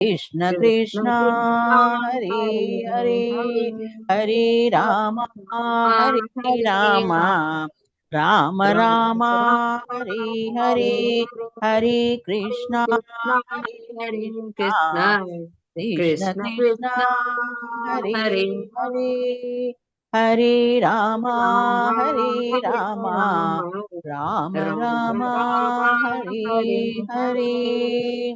Krishna Krishna Krishna Krishna, Hare Hare Hare Hare Hare, Rama Hare Hare Rama Rama Rama Hare Hare Hare Krishna Krishna, Hare Hare Krishna Krishna, Krishna Krishna Krishna Krishna, Hare Hare Hare Hare Rama Hare Hare Rama Rama, Rama Rama Rama Rama, Hare Hare Hare.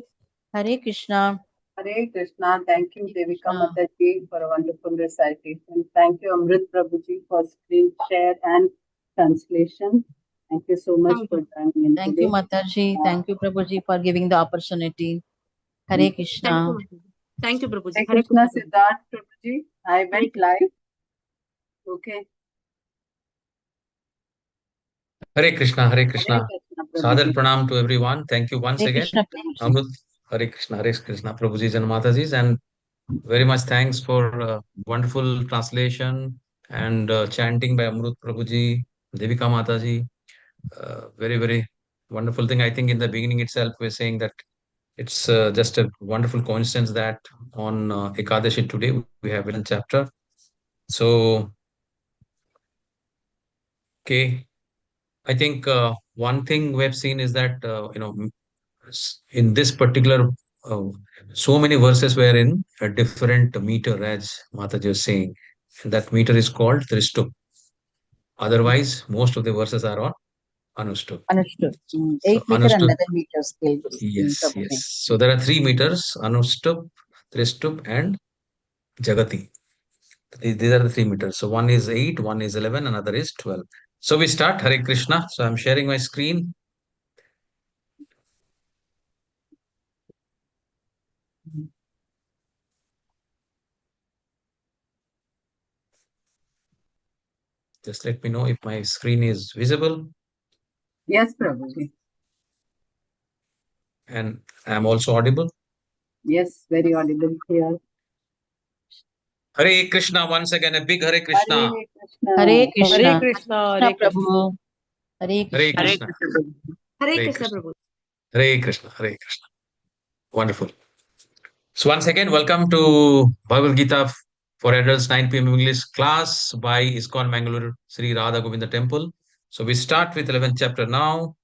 Hare Hare Krishna Hare Krishna. Thank you, Devika Krishna. Mataji, for a wonderful recitation. Thank you, Amrit Prabhuji, for screen share and translation. Thank you so much Thank for you. joining in Thank you, today. Mataji. Uh, Thank you, Prabhuji, for giving the opportunity. Hare thank you. Thank Krishna. you, Mataji. Thank you, Prabhuji. Hare Hare Krishna, Krishna, Prabhuji. Siddharth Prabhuji. I Hare went Krishna. live. Okay. Hare Krishna, Hare Hare Krishna. Krishna, Sadar Prabhuji. Pranam to everyone. Thank you once Hare again. Krishna, Prabhuji. Amrut, Hare Krishna, Prabhujis and Matajis. And very much thanks for wonderful translation and chanting by Amrut Prabhuji, Devika Mataji. Very, very wonderful thing. I think in the beginning itself, we're saying that it's just a wonderful coincidence that on Ekadashi today, we have 11th chapter. So, okay, I think one thing we have seen is that, in this particular uh, so many verses were in a different meter, as Mataji was saying, and that meter is called Trishtup. Otherwise most of the verses are on Anushtup. Understood. So 8 meter and Anushtup, 11 meter scale, yes, Prabhuji. so there are three meters: Anushtup, Trishtup, and Jagati. These are the three meters. So one is 8, one is 11, another is 12. So we start. Hare Krishna. So I'm sharing my screen. Just let me know if my screen is visible. Yes, Prabhuji. And I'm also audible. Yes, very audible here. Hare Krishna. Once again, a big Hare Krishna. Hare Hare Krishna. Hare Krishna. Krishna, Krishna Hare Krishna. Prabhu. Hare Hare Krishna. Hare Krishna. Krishna, Prabhuji. Hare Hare Krishna, Krishna. Prabhuji. Hare Krishna. Hare Krishna. Wonderful. So once again, welcome to Bhagavad Gita for Adults 9 p.m. English class by ISKCON Mangaluru Sri Radha Govinda Temple. So we start with 11th chapter now.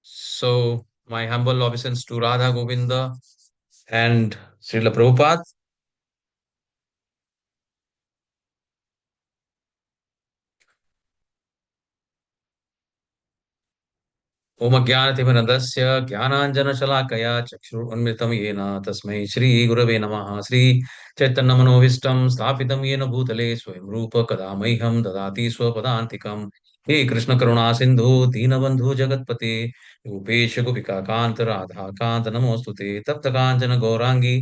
So my humble obeisance to Radha Govinda and Srila Prabhupada. ओम ज्ञानतिमिरन्दस्य ज्ञानाञ्जनशलाकया चक्षुरुन्मिलितं येन तस्मै श्रीगुरवे नमः। श्रीचैतन्यमनोभीष्टं स्थापितं येन भूतले स्वयं रूप कदा मह्यं ददाति स्वपदान्तिकम्। हे कृष्णकरुणा सिन्धु दीनबन्धु जगत्पते रूपेश गोपिकान्त राधाकान्त नमोऽस्तु ते। तप्तकाञ्चन गौराङ्गी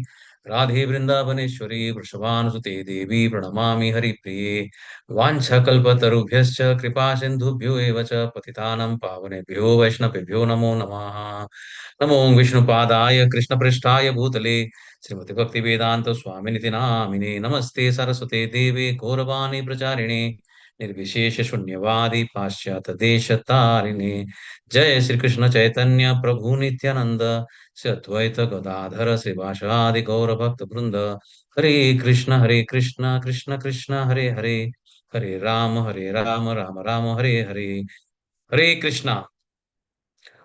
राधे वृन्दावनेश्वरी वृषभानुसुते देवी प्रणमामि हरिप्रिये। वाञ्छकल्पतरुभ्यश्च कृपा सिन्धुभ्यो एव च पतितानां पावनेभ्यो वैष्णवेभ्यो नमो नमः। नमो विष्णुपादाय कृष्णपृष्ठाय भूतले श्रीमति भक्तिवेदान्त स्वामिनिति नामिने। नमस्ते सरस्वते देवे गौरवाणी प्रचारिणे निर्विशेष शून्यवादी पाश्चात्य देशतारिणे। जय श्री कृष्ण चैतन्य प्रभु नित्यानंद श्री अद्वैत गदाधर श्रीवासादि गौर भक्त वृंद। हरे कृष्ण कृष्ण कृष्ण हरे हरे हरे राम राम राम हरे हरे। हरे Krishna.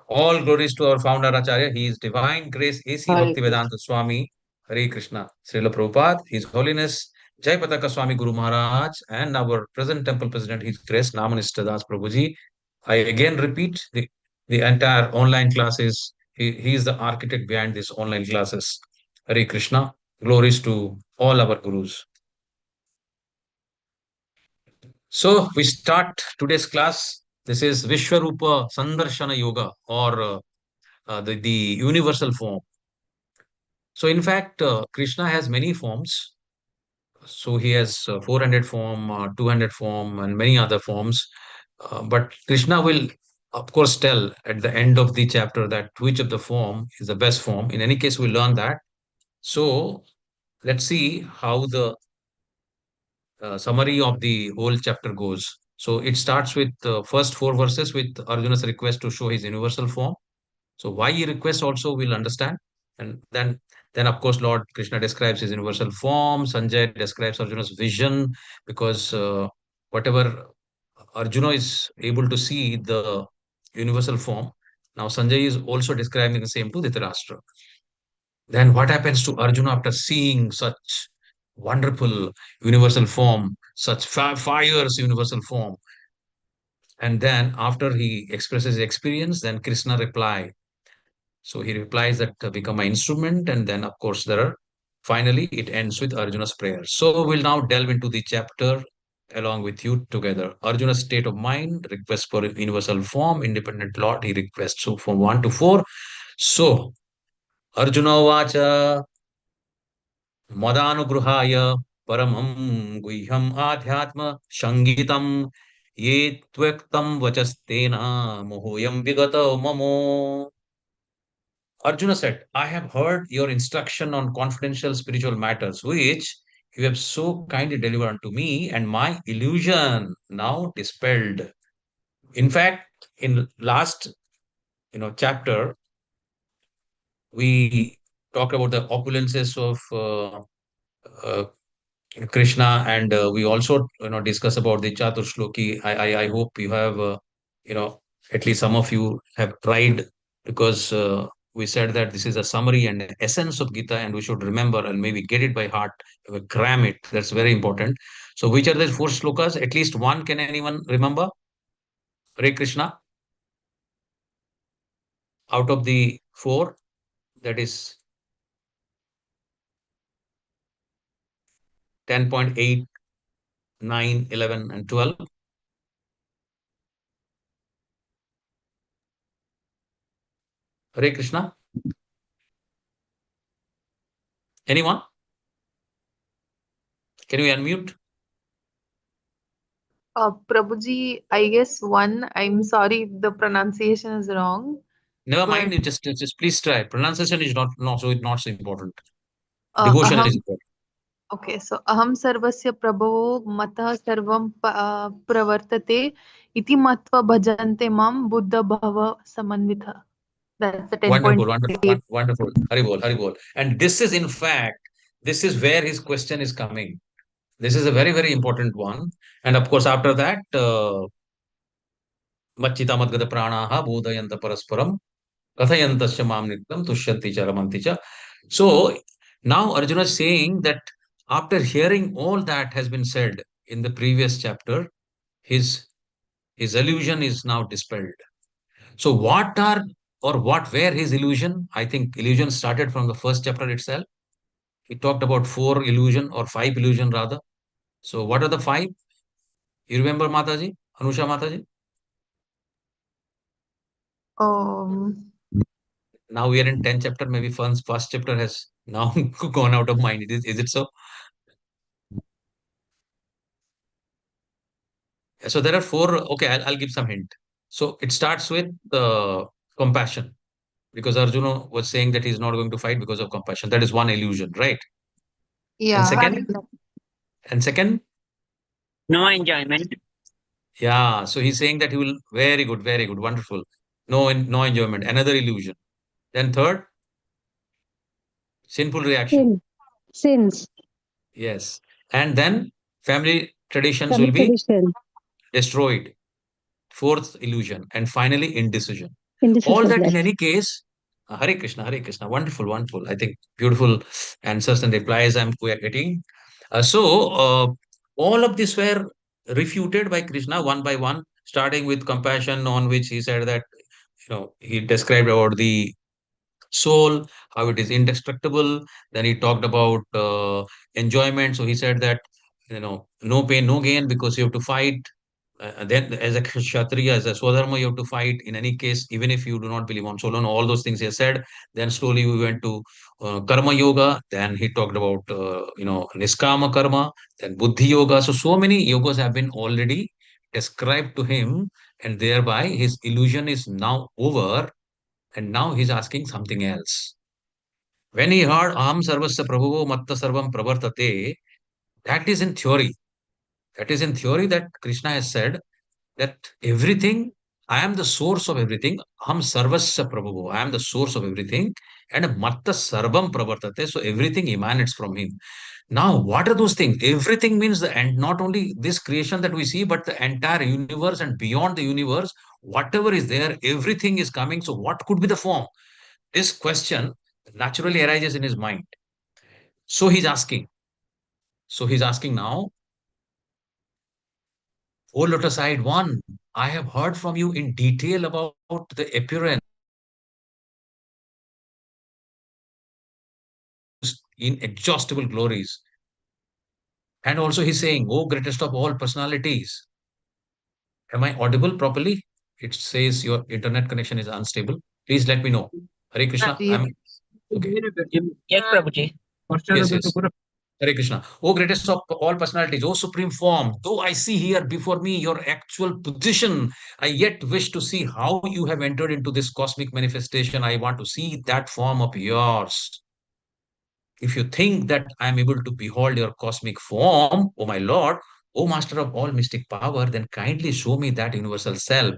All glories to our founder Acharya. He is Divine Grace A.C. Hare Bhaktivedanta Swami. Hare Krishna. Srila Prabhupada, His Holiness Jai Pataka Swami Guru Maharaj, and our present temple president, His Grace Namanista Das Prabhuji. I again repeat, the entire online classes, he is the architect behind these online classes. Hare Krishna. Glories to all our gurus. So we start today's class. This is Vishwarupa Sandarshana Yoga, or the universal form. So in fact, Krishna has many forms. So he has 400 form, 200 form, and many other forms. But Krishna will, of course, tell at the end of the chapter that which of the form is the best form. In any case, we learn that. So let's see how the summary of the whole chapter goes. So it starts with the first four verses with Arjuna's request to show his universal form. So why he requests also we'll understand. And then Then, of course, Lord Krishna describes his universal form. Sanjay describes Arjuna's vision, because whatever Arjuna is able to see the universal form. Now, Sanjay is also describing the same to Dhritarashtra. Then, what happens to Arjuna after seeing such wonderful universal form, such fire's universal form? And then, after he expresses his experience, then Krishna reply. So he replies that become my instrument, and then, of course, there are finally it ends with Arjuna's prayer. So we'll now delve into the chapter along with you together. Arjuna's state of mind, request for universal form, independent Lord, he requests. So from 1 to 4. So Arjuna Vacha Madhanugruhaya Paramam Guhyam Adhyatma Shangitam Ye Tvektam Vachastena Mohoyam Vigata Mamo. Arjuna said, I have heard your instruction on confidential spiritual matters, which you have so kindly delivered unto me, and my illusion now dispelled. In fact, in last chapter, we talked about the opulences of uh, Krishna, and we also discuss about the Chaturshloki. I hope you have you know at least some of you have tried, because we said that this is a summary and essence of Gita, and we should remember and maybe get it by heart, cram it. That's very important. So, which are the 4 shlokas? At least one. Can anyone remember? Hare Krishna. Out of the 4, that is 10.8, 9, 11, and 12. Hare Krishna. Anyone? Can you unmute? Prabhuji, I guess one. I'm sorry if the pronunciation is wrong. Never But mind. You just please try. Pronunciation is not so important. Devotion is aham, important. okay, so aham sarvasya prabhavo matah sarvam pravartate iti matva bhajante mam buddha bhava samanvitha. That's the Wonderful, 10.8. wonderful. Haribol, Haribol. And this is, in fact, this is where his question is coming. This is a very, very important one. And of course, after that, Machita Madgata Pranaha Bodhayanta Parasparam Kathayantasya Mam Nityam Tushyanti Cha Ramanti Cha. So now Arjuna is saying that after hearing all that has been said in the previous chapter, his illusion is now dispelled. So what were his illusion? I think illusion started from the first chapter itself. He talked about 4 illusion, or 5 illusion rather. So what are the 5? You remember, Mataji? Anusha Mataji? Um, Now we are in 10th chapter. Maybe first chapter has now gone out of mind. Is it so? So there are 4. Okay, I'll give some hint. So it starts with compassion, because Arjuna was saying that he's not going to fight because of compassion. That is one illusion, right? And yeah. second, No enjoyment. yeah. So he's saying that he will, very good, wonderful. No enjoyment. Another illusion. Then third, sinful reaction. Sins. Yes. And then family traditions will Family be tradition. destroyed. Fourth illusion. And finally, indecision. All Indecision. that in Yes. any case, Hare Krishna, Hare Krishna. Wonderful, wonderful. I think beautiful answers and replies we are getting. All of these were refuted by Krishna one by one, starting with compassion, on which he said that, he described about the soul, how it is indestructible. Then he talked about enjoyment. So he said that, no pain, no gain, because you have to fight. Then, as a Kshatriya, as a Swadharma, you have to fight in any case, even if you do not believe on soul. And all those things he has said. Then slowly we went to Karma Yoga. Then he talked about, Niskama Karma, then Buddhi Yoga. So many yogas have been already described to him, and thereby his illusion is now over, and now he's asking something else. When he heard Aham Sarvasya Prabhuvo Matta Sarvam Pravartate, that is in theory. That is in theory that Krishna has said that everything, I am the source of everything. Aham Sarvasya Prabhuvo, I am the source of everything. and Matta Sarvam Pravartate, so everything emanates from him. Now, what are those things? Everything means and not only this creation that we see, but the entire universe and beyond the universe, whatever is there, everything is coming. So, what could be the form? This question naturally arises in his mind. So he's asking. So he's asking now, O Lotus Eyed One, I have heard from you in detail about the appearance, inexhaustible glories. And also he's saying, O greatest of all personalities. Am I audible properly? It says your internet connection is unstable. Please let me know. Hare Krishna. I'm okay. Yes, Prabhuji. Yes, yes. Hare Krishna. O greatest of all personalities, O supreme form, though I see here before me your actual position, I yet wish to see how you have entered into this cosmic manifestation. I want to see that form of yours. If you think that I am able to behold your cosmic form, O my Lord, O Master of all mystic power, then kindly show me that universal self,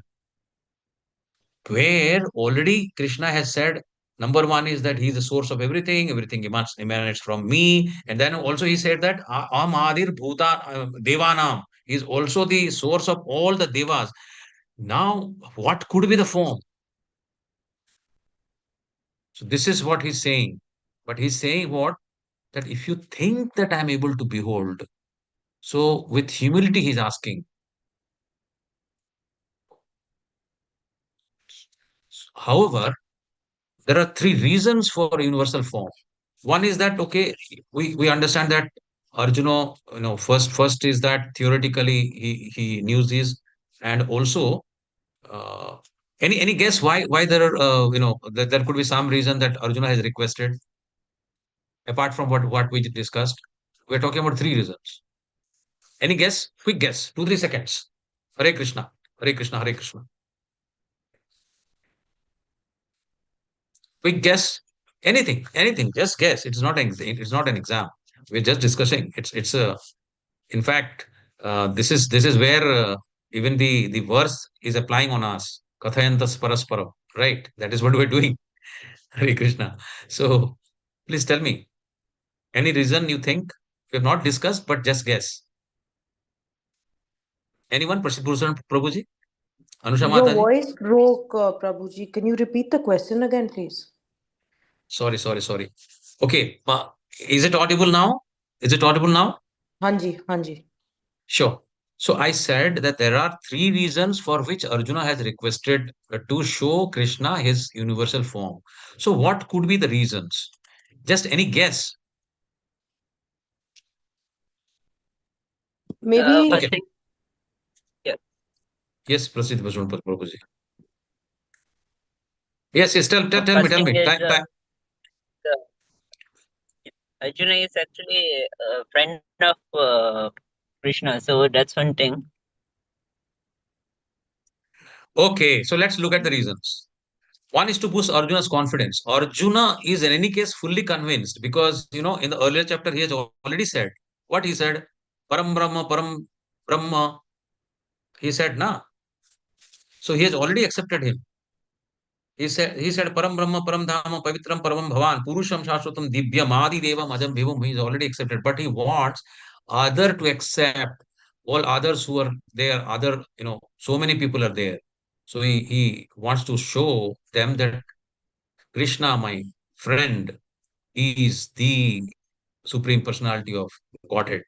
where already Krishna has said, number one is that he is the source of everything, everything emanates from me. And then also he said that Am Adir Bhuta Devanam is also the source of all the devas. Now, what could be the form? So this is what he's saying. But he's saying what? That if you think that I'm able to behold, so with humility he's asking. However, there are three reasons for universal form. One is that okay, we understand that Arjuna, first is that theoretically he knew this, and also uh, any guess why there are there could be some reason that Arjuna has requested apart from what we discussed. We're talking about three reasons. Any guess? Quick guess. 2-3 seconds. Hare Krishna. Hare Krishna. Hare Krishna. Quick guess. Anything. Just guess. It's not an exam. We're just discussing. It's a. In fact, this is where even the verse is applying on us. Kathayantas parasparam. Right. That is what we're doing. Hare Krishna. So please tell me any reason you think we have not discussed, but just guess. Anyone? Prabhuji? Anusha Your Mataji? voice broke, Prabhuji. Can you repeat the question again, please? Sorry. Okay. Is it audible now? Is it audible now? Hanji, Hanji. Sure. So I said that there are three reasons for which Arjuna has requested to show Krishna his universal form. So what could be the reasons? Just any guess? Maybe First Okay. thing, Yes, proceed, Prabhuji. Yes, tell me. first thing is Time. Arjuna is actually a friend of Krishna, so that's one thing. Okay, so let's look at the reasons. One is to boost Arjuna's confidence. Arjuna is in any case fully convinced because, in the earlier chapter, he has already said what he said. Param Brahma. He said, na. So he has already accepted him. He said, Param Brahma, Param Dhama, Pavitram, Param Bhavan, Purusham Shashwatam, Divyam, Adi Devam, Ajam Bhivam. He is already accepted. But he wants other to accept all others who are there, so many people are there. So he wants to show them that Krishna, my friend, is the supreme personality of Godhead.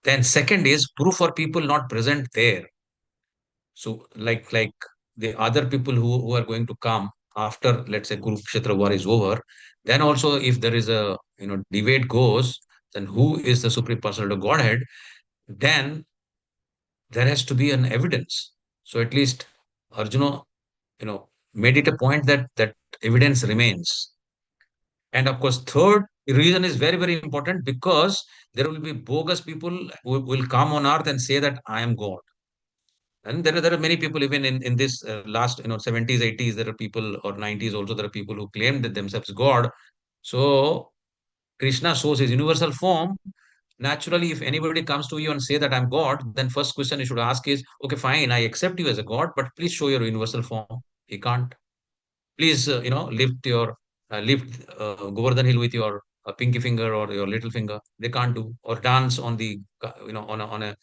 Then second is proof for people not present there. So like the other people who are going to come after, let's say, Kurukshetra war is over, then also if there is a debate goes, then who is the supreme personality of Godhead, then there has to be an evidence. So at least Arjuna, made it a point that evidence remains. And of course, third reason is very, very important because there will be bogus people who will come on earth and say that I am God. And there are many people even in this last 70s, 80s, there are people, or 90s also, there are people who claimed that themselves God. So Krishna shows his universal form. Naturally, if anybody comes to you and say that I'm God, then first question you should ask is, okay, fine, I accept you as a God, but please show your universal form. He can't. Please, lift your lift Govardhan Hill with your pinky finger or your little finger. They can't do. Or dance on the, on a,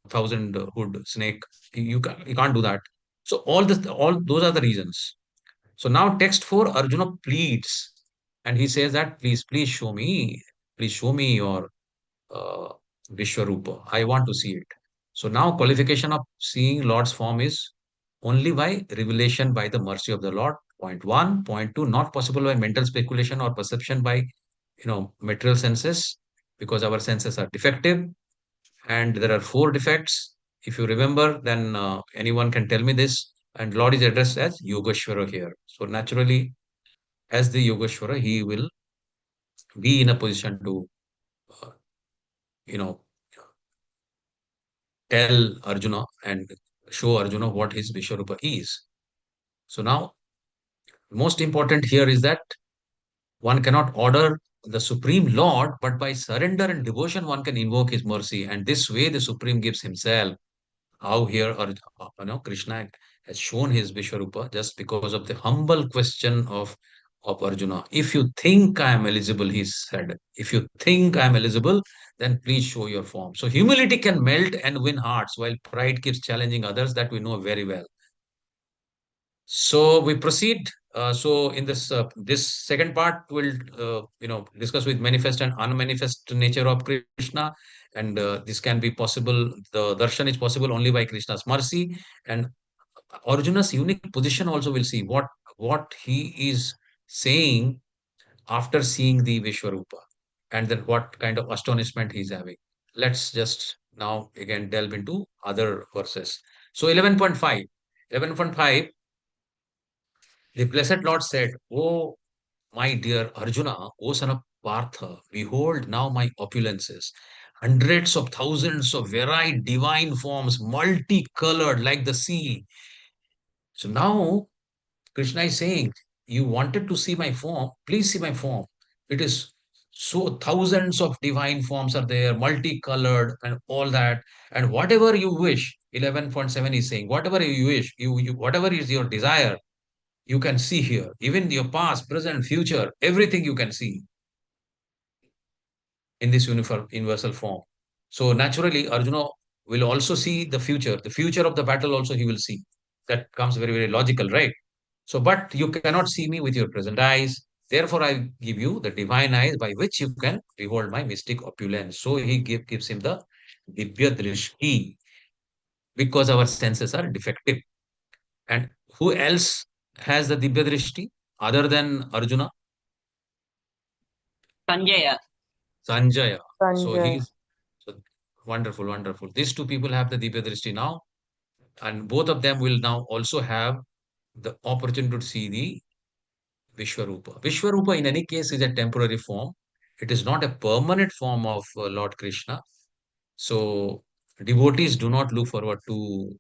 thousand hood snake. You can't do that. So all those are the reasons. So now text 4, Arjuna pleads, and he says that please show me your uh, Vishwarupa. I want to see it. So now qualification of seeing Lord's form is only by revelation by the mercy of the Lord. Point one. Point two, not possible by mental speculation or perception by material senses, because our senses are defective, and there are 4 defects. If you remember, then anyone can tell me this. And Lord is addressed as Yogeshwara here. So naturally, as the Yogeshwara, he will be in a position to, uh, you know, tell Arjuna and show Arjuna what his Vishwarupa is. So now, most important here is that one cannot order the Supreme Lord, but by surrender and devotion, one can invoke his mercy. And this way, the Supreme gives himself. How here, Krishna has shown his Vishwarupa just because of the humble question of Arjuna. If you think I am eligible, he said, if you think I am eligible, then please show your form. So humility can melt and win hearts, while pride keeps challenging others, that we know very well. So we proceed. So in this second part, we'll discuss with manifest and unmanifest nature of Krishna, and this can be possible. The darshan is possible only by Krishna's mercy, and Arjuna's unique position also. We'll see what he is saying after seeing the Vishwarupa, and then what kind of astonishment he's having. Let's just now again delve into other verses. So 11.5. 11.5. The blessed Lord said, "O my dear Arjuna, O son of Partha, behold now my opulences, hundreds of thousands of varied divine forms, multicolored like the sea." So now Krishna is saying, you wanted to see my form, please see my form. It is so thousands of divine forms are there, multicolored and all that. And whatever you wish, 11.7 is saying, whatever you wish, whatever is your desire, you can see here. Even your past, present, future, everything you can see in this universal form. So naturally, Arjuna will also see the future of the battle also he will see. That comes very, very logical, right? So, but you cannot see me with your present eyes. Therefore, I give you the divine eyes by which you can behold my mystic opulence. So he gives him the Divya Drishti, because our senses are defective. And who else has the Divya Drishti other than Arjuna? Sanjaya. Sanjaya. So Sanjay. he's so wonderful, wonderful. These 2 people have the Divya Drishti now, and both of them will now also have the opportunity to see the Vishwarupa. Vishwarupa, in any case, is a temporary form. It is not a permanent form of Lord Krishna. So devotees do not look forward to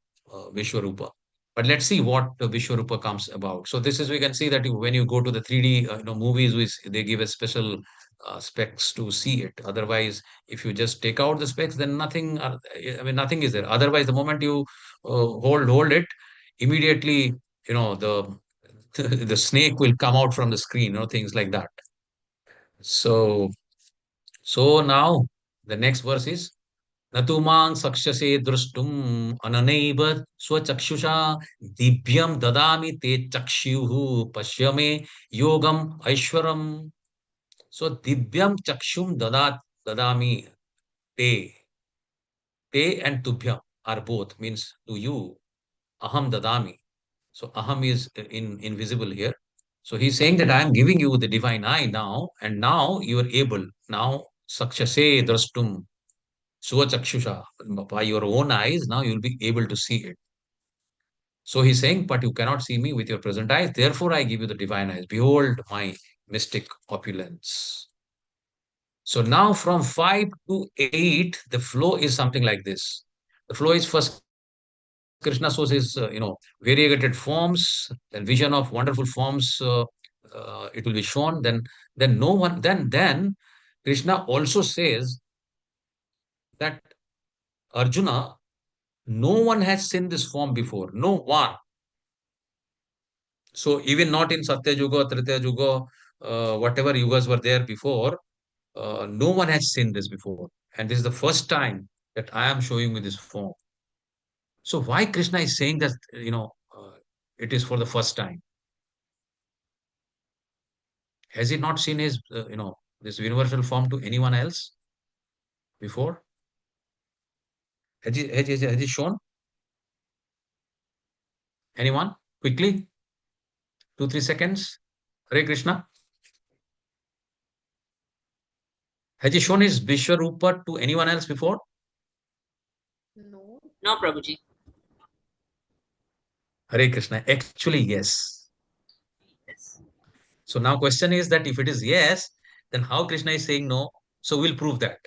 Vishwarupa. But let's see what the Vishwarupa comes about. So this is, we can see that when you go to the 3D movies, which they give a special specs to see it. Otherwise, if you just take out the specs, then nothing. Nothing is there. Otherwise, the moment you hold it, immediately the the snake will come out from the screen. Things like that. So now the next verse is न तु मां सक्ष्यसे द्रष्टुम् अननैव स्वचक्षुषा दिव्यं ददामि ते चक्षुः पश्य मे योगम ऐश्वरम. So divyam chakshum dadami te. Te and tubhyam are both, means to you. Aham dadami. So aham is invisible here. So he's saying that I am giving you the divine eye now, and now you are able. Now sakshase drastum. Swachakshusha, by your own eyes, now you'll be able to see it. So he's saying, but you cannot see me with your present eyes. Therefore, I give you the divine eyes. Behold my mystic opulence. So now from 5 to 8, the flow is something like this. The flow is first Krishna shows his, variegated forms, then vision of wonderful forms. It will be shown. Then no one. Then Krishna also says that Arjuna, no one has seen this form before. No one. So even not in Satya Yuga, Tritiya Yuga, whatever yugas were there before, no one has seen this before. And this is the first time that I am showing you this form. So why Krishna is saying that, it is for the first time? Has he not seen his, this universal form to anyone else before? Has he shown anyone? Quickly, 2-3 seconds. Hare Krishna. Has he shown his Vishwarupa to anyone else before? No. No, Prabhuji. Hare Krishna. Actually, yes. Yes. So now question is that if it is yes, then how Krishna is saying no? So we'll prove that.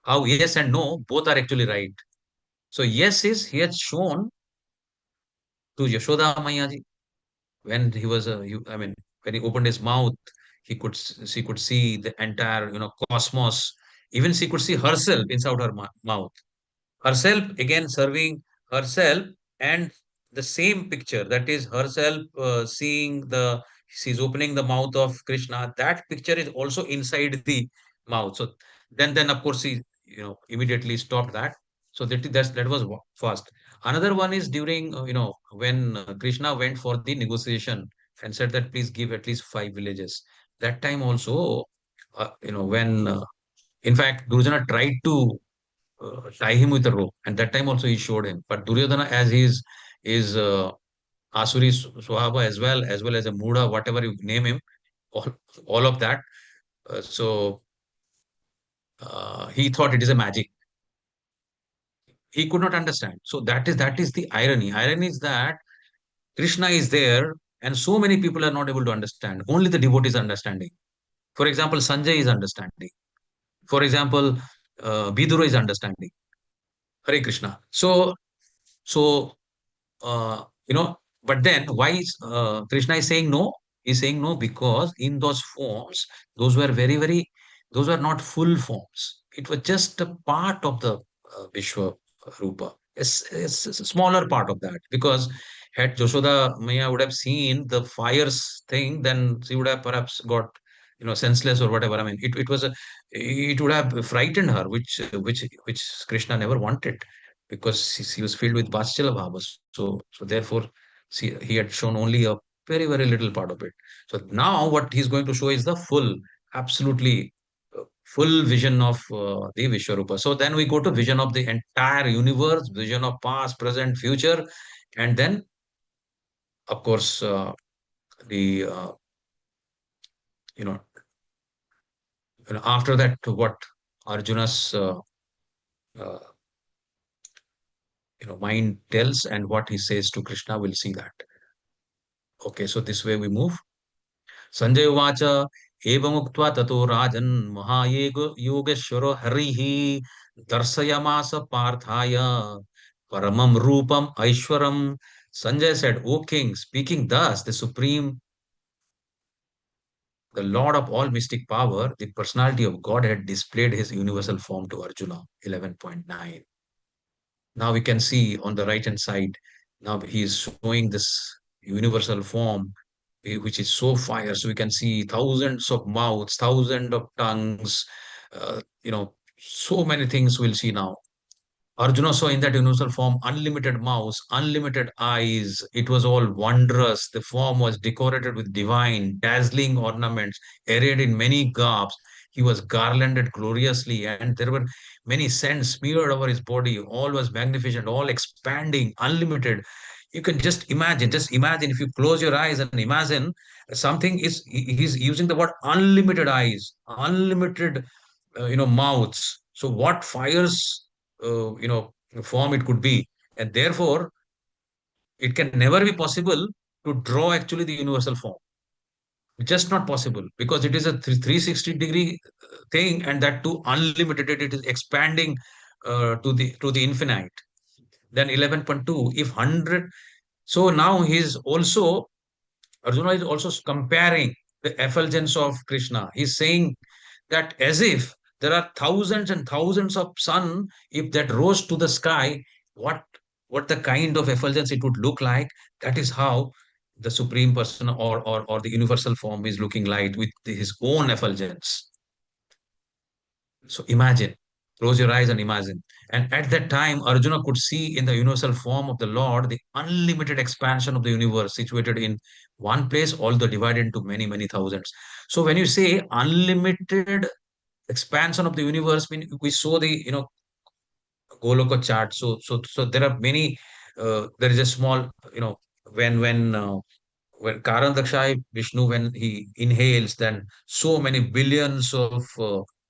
How yes and no, both are actually right. So yes is he has shown to Yashoda Maya ji when he was, when he opened his mouth, she could see the entire, cosmos. Even she could see herself inside her mouth. Herself again serving herself, and the same picture, that is herself seeing the she's opening the mouth of Krishna, that picture is also inside the mouth. So then of course he immediately stopped that. So that was first. Another one is during when Krishna went for the negotiation and said that please give at least 5 villages. That time also, when in fact Durjana tried to tie him with a rope, and that time also he showed him. But Duryodhana, as is Asuri Swabha, as well as a Muda, whatever you name him, all, all of that. He thought it is a magic. He could not understand. So that is the irony. Irony is that Krishna is there, and so many people are not able to understand. Only the devotees are understanding. For example, Sanjay is understanding. For example, Vidura is understanding. Hare Krishna. So but then why is Krishna is saying no? He's saying no because in those forms, those were very, very, those were not full forms. It was just a part of the Vishwa Rupa. It's a smaller part of that, because had Joshoda Maya would have seen the fires thing, then she would have perhaps got senseless or whatever. I mean, it would have frightened her, which Krishna never wanted, because she was filled with Vatsala Bhava. So therefore, he had shown only a very, very little part of it. So now what he's going to show is the full, absolutely full vision of the Vishwarupa. So then we go to vision of the entire universe, vision of past, present, future, and then, of course, the you know, after that, what Arjuna's uh, mind tells and what he says to Krishna, we'll see that. Okay, so this way we move. Sanjay Uvacha, Evamukta Tato Rajan Mahayego Yogeshwaro Harihi Darsayamasa Parthaya Paramam Rupam Aishwaram. Sanjay said, O king, speaking thus, the supreme, the Lord of all mystic power, the personality of God had displayed his universal form to Arjuna. 11.9. Now we can see on the right hand side, now he is showing this universal form, which is so fire. So we can see thousands of mouths, thousands of tongues, so many things we'll see now. Arjuna saw in that universal form unlimited mouths, unlimited eyes. It was all wondrous. The form was decorated with divine, dazzling ornaments, arrayed in many garbs. He was garlanded gloriously, and there were many scents smeared over his body. All was magnificent, all expanding, unlimited. You can just imagine if you close your eyes and imagine something is, he's using the word unlimited eyes, unlimited, mouths. So what fires, form it could be. And therefore, it can never be possible to draw actually the universal form. Just not possible, because it is a 360-degree thing, and that too unlimited. It is expanding to the infinite. Then 11.2, if 100. So now he's also, Arjuna is also comparing the effulgence of Krishna. He's saying that as if there are thousands and thousands of sun, if that rose to the sky, what what the kind of effulgence it would look like. That is how the Supreme Person or the universal form is looking like with his own effulgence. So imagine, close your eyes and imagine. And at that time, Arjuna could see in the universal form of the Lord the unlimited expansion of the universe situated in one place, although divided into many, many thousands. So when you say unlimited expansion of the universe, we saw the Goloka chart. So there are many. There is a small, when when uh, when Karandaksha Vishnu, when he inhales, then so many billions of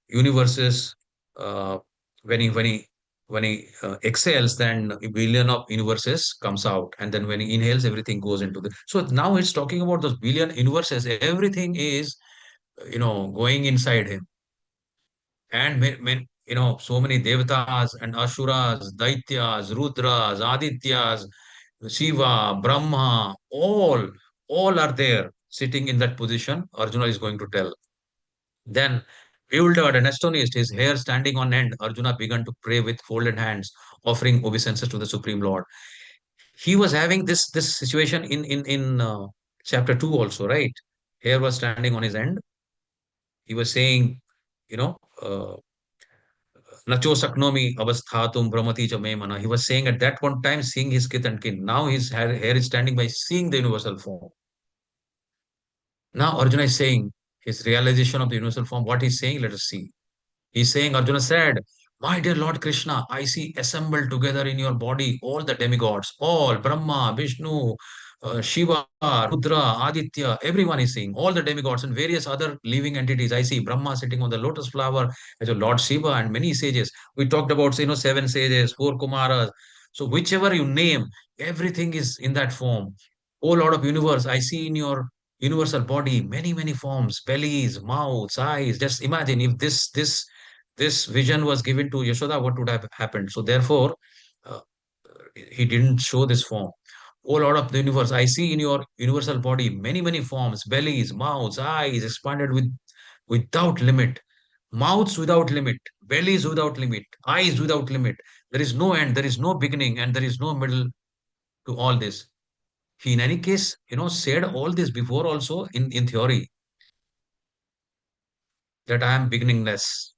universes. Uh, when he exhales, then a billion of universes comes out, and then when he inhales, everything goes into the. So now it's talking about those billion universes. Everything is going inside him, and so many devatas and asuras, daityas, rudras, adityas, Shiva, Brahma, all are there sitting in that position. Arjuna is going to tell. Then, bewildered and astonished, his hair standing on end, Arjuna began to pray with folded hands, offering obeisances to the Supreme Lord. He was having this situation in chapter 2 also, right? Hair was standing on his end. He was saying, you know, uh, Nacho Saknomi Avasthatum Brahmati cha me mana. He was saying at that one time, seeing his kith and kin. Now his hair is standing by seeing the universal form. Now Arjuna is saying his realization of the universal form. What he's saying, let us see. He's saying, Arjuna said, my dear Lord Krishna, I see assembled together in your body all the demigods, all Brahma, Vishnu, Shiva, Rudra, Aditya, everyone is seeing all the demigods and various other living entities. I see Brahma sitting on the lotus flower as a Lord Shiva and many sages. We talked about, seven sages, four Kumaras. So whichever you name, everything is in that form. Oh Lord of universe, I see in your universal body many, many forms, bellies, mouths, eyes. Just imagine if this vision was given to Yashoda, what would have happened? So therefore, uh, he didn't show this form. O Lord of the universe, I see in your universal body many, many forms, bellies, mouths, eyes, expanded without limit, mouths without limit, bellies without limit, eyes without limit. There is no end, there is no beginning, and there is no middle to all this. He, in any case, said all this before also in theory that I am beginningless,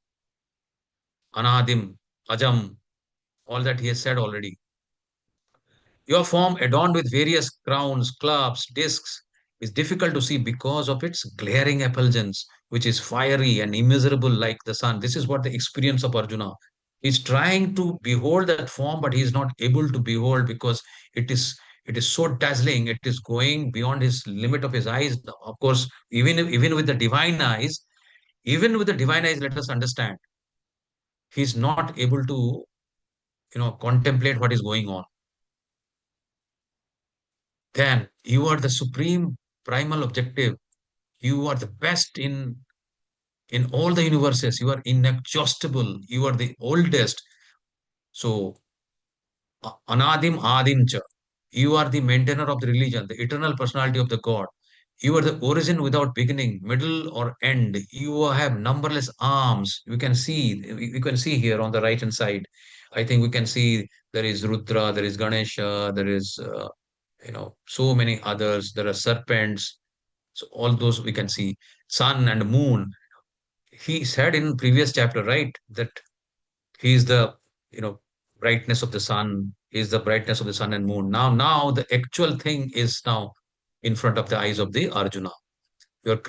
anadim, ajam, all that he has said already. Your form, adorned with various crowns, clubs, discs, is difficult to see because of its glaring effulgence, which is fiery and immeasurable like the sun. This is what the experience of Arjuna. He's trying to behold that form, but he is not able to behold because it is it is so dazzling. It is going beyond his limit of his eyes. Of course, even with the divine eyes, let us understand, he's not able to contemplate what is going on. Then you are the supreme primal objective. You are the best in all the universes. You are inexhaustible. You are the oldest. So anadim adim cha. You are the maintainer of the religion, the eternal personality of the God. You are the origin without beginning, middle, or end. You have numberless arms. We can see here on the right hand side. I think we can see there is Rudra, there is Ganesha, there is so many others. There are serpents. So all those we can see. Sun and moon. He said in previous chapter, right, that he is the you know brightness of the sun. He is the brightness of the sun and moon. Now the actual thing is now in front of the eyes of the Arjuna. You're,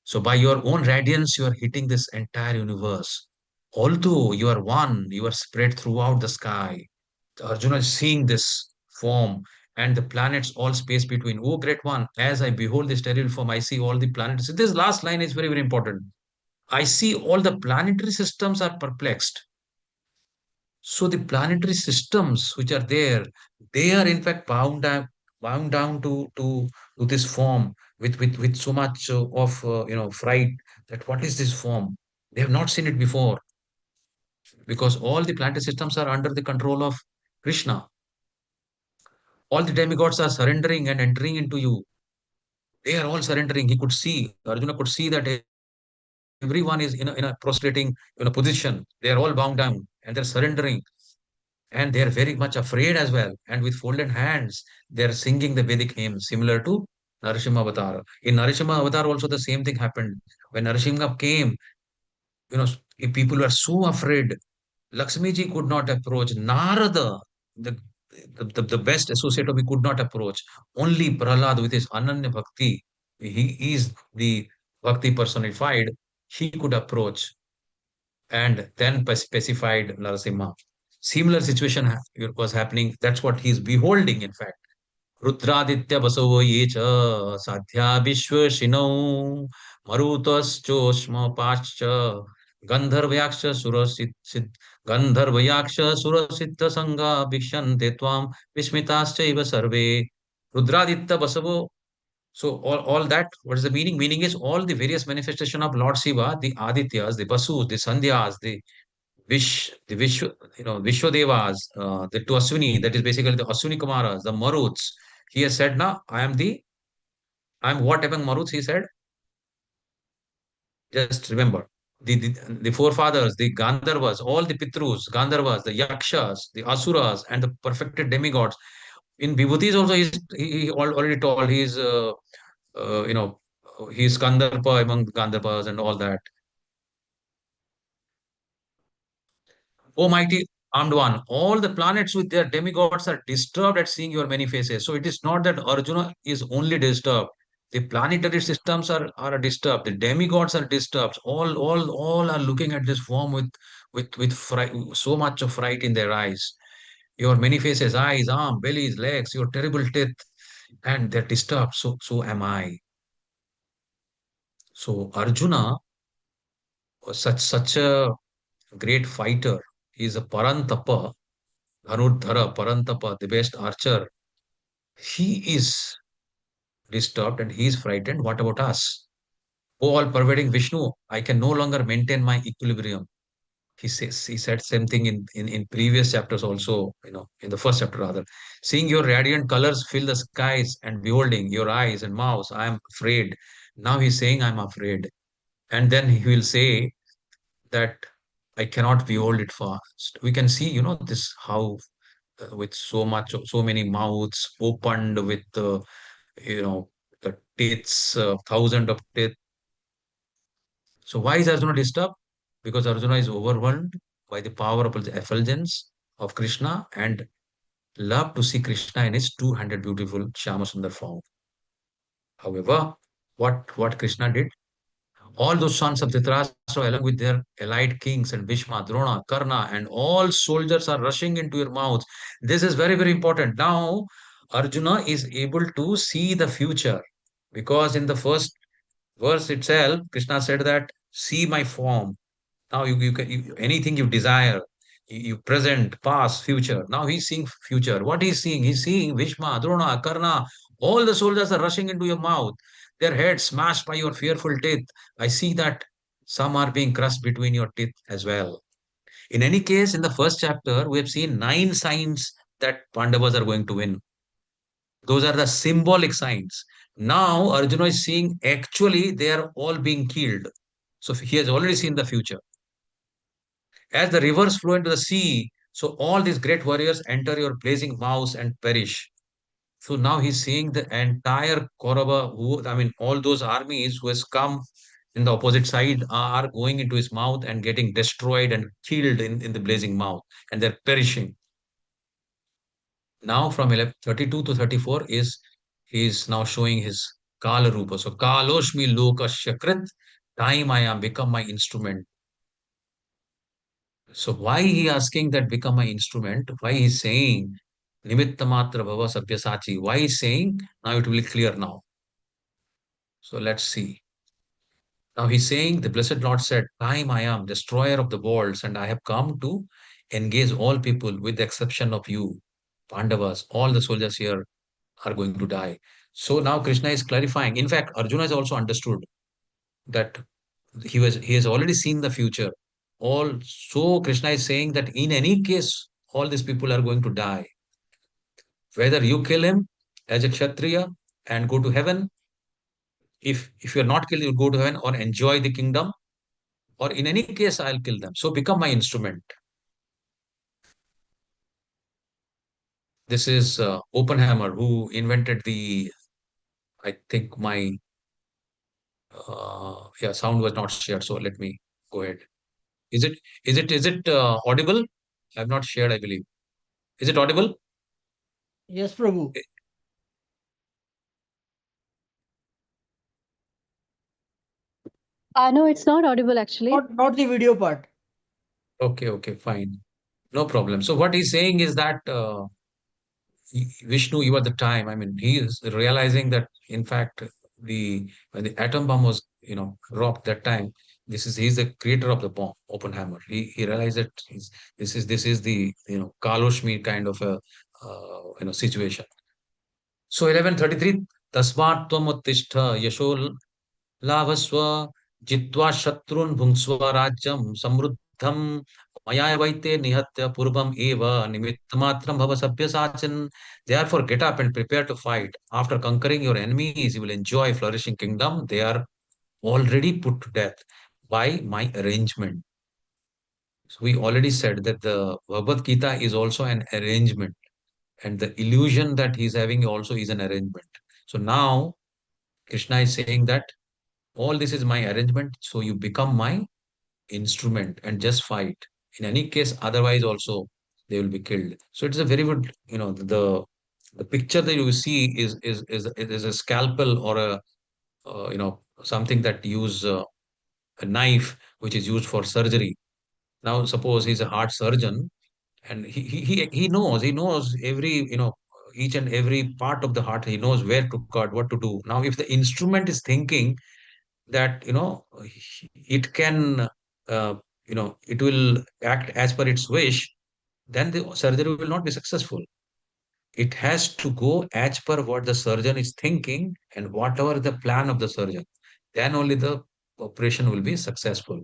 so by your own radiance, you are hitting this entire universe. Although you are one, you are spread throughout the sky. Arjuna is seeing this form and the planets, all space between. Oh, great one, as I behold this terrible form, I see all the planets. This last line is very, very important. I see all the planetary systems are perplexed. So the planetary systems which are there, they are in fact bound down to this form with so much of fright that what is this form? They have not seen it before because all the planetary systems are under the control of Krishna. All the demigods are surrendering and entering into you. They are all surrendering. He could see, Arjuna could see that everyone is in a prostrating position. They are all bound down and they're surrendering. and they are very much afraid as well. And with folded hands, they are singing the Vedic hymn similar to Narasimha Avatar. In Narasimha Avatar, also the same thing happened. When Narasimha came, you know, people were so afraid. Lakshmi ji could not approach. Narada, the, the best associate of he could not approach. Only Prahlad with his Ananya Bhakti, he is the Bhakti personified, he could approach and then specified Narasimha. Similar situation was happening. That's what he's beholding, in fact. Rudraditya Basavo Yecha Sadhya Vishwashinau Marutaschoshma Pascha Gandharvyaksha Surasit Gandharvyaksha Surasiddha Sangha Bhikshante Tvam Vishmitascha Sarve Rudraditya Basavo. So all that, what is the meaning? Meaning is all the various manifestation of Lord Shiva, the Adityas, the Basus, the Sandhyas, the Vishwa, Vishwadevas, the two Aswini, that is basically the Aswini Kumaras, the Maruts. He has said, now I am what among Maruts, he said? Just remember. The forefathers, the Gandharvas, all the Pitrus, Gandharvas, the Yakshas, the Asuras, and the perfected demigods. In Vibhutis also, he already told he's, you know, he's Gandharva among the Gandharvas and all that. O mighty armed one, all the planets with their demigods are disturbed at seeing your many faces. So it is not that Arjuna is only disturbed. The planetary systems are disturbed. The demigods are disturbed. All are looking at this form with so much of fright in their eyes. Your many faces, eyes, arm, bellies, legs, your terrible teeth, and they're disturbed. So am I. So Arjuna was such a great fighter. He is a Parantapa, Dhanurdhara, Parantapa, the best archer. He is disturbed and he is frightened. What about us? Oh, all pervading Vishnu, I can no longer maintain my equilibrium. He said same thing in previous chapters also, in the first chapter rather. Seeing your radiant colors fill the skies and beholding your eyes and mouths, I am afraid. Now he's saying I'm afraid. And then he will say that I cannot behold it fast. We can see, this how with so many mouths opened with you know the teeth, thousand of teeth. So why is Arjuna disturbed? Because Arjuna is overwhelmed by the power of the effulgence of Krishna and love to see Krishna in his two-handed beautiful Shyamasundar form. However, what Krishna did, all those sons of Dhritarashtra along with their allied kings and Bhishma, Drona, Karna, and all soldiers are rushing into your mouth. This is very, very important. Now, Arjuna is able to see the future because in the first verse itself, Krishna said that, see my form. Now you can anything you desire, you present, past, future. Now he's seeing future. What he's seeing? He's seeing Bhishma, Drona, Karna. All the soldiers are rushing into your mouth. Their heads smashed by your fearful teeth. I see that some are being crushed between your teeth as well. In any case, in the first chapter, we have seen 9 signs that Pandavas are going to win. Those are the symbolic signs. Now Arjuna is seeing actually they are all being killed. So he has already seen the future. As the rivers flow into the sea, so all these great warriors enter your blazing mouths and perish. So now he's seeing the entire Kaurava, all those armies who has come in the opposite side are going into his mouth and getting destroyed and killed in the blazing mouth, and they're perishing. Now from 32 to 34 is now showing his Kala Rupa. So Kaloshmi Lokasya Krit, time I am become my instrument. So why he asking that become my instrument? Why he's saying Nimitta Matra Bhava Sabyasachi? Why he's saying? Now it will be clear now. So let's see. Now he's saying the Blessed Lord said, time I am, destroyer of the worlds, and I have come to engage all people with the exception of you, Pandavas. All the soldiers here are going to die. So now Krishna is clarifying. In fact, Arjuna has also understood that he has already seen the future. So Krishna is saying that in any case, all these people are going to die. Whether you kill him as a Kshatriya and go to heaven, if you're not killed, you'll go to heaven or enjoy the kingdom, or in any case, I'll kill them. So become my instrument. This is Oppenheimer, who invented the, I think my sound was not shared, so let me go ahead. Is it audible? I've not shared, I believe. Is it audible? Yes, Prabhu. No, it's not audible actually. Not the video part. Okay, fine. No problem. So what he's saying is that Vishnu, you are the time. I mean, he is realizing that in fact when the atom bomb was dropped that time, he's the creator of the bomb, Oppenheimer. He realized that this is the Kaloshmi kind of a situation. So 11:33, Tasmat Tvam Uttishta Yasho Lavaswa Jitva Shatrun Bhungsva Rajyam Samruddham Maya Vaite Nihatya Purvam Eva Nimittamatram Bhava Sabhyasachan. Therefore, get up and prepare to fight. After conquering your enemies, you will enjoy flourishing kingdom. They are already put to death by my arrangement. So we already said that the Bhagavad Gita is also an arrangement, and the illusion that he's having also is an arrangement. So now Krishna is saying that all this is my arrangement, so you become my instrument and just fight. In any case, otherwise also they will be killed. So it's a very good, the picture that you see is a scalpel or a something that use a knife which is used for surgery. Now suppose he's a heart surgeon, and he knows every each and every part of the heart. He knows where to cut, what to do. Now if the instrument is thinking that it can it will act as per its wish, then the surgery will not be successful. It has to go as per what the surgeon is thinking and whatever the plan of the surgeon, then only the operation will be successful.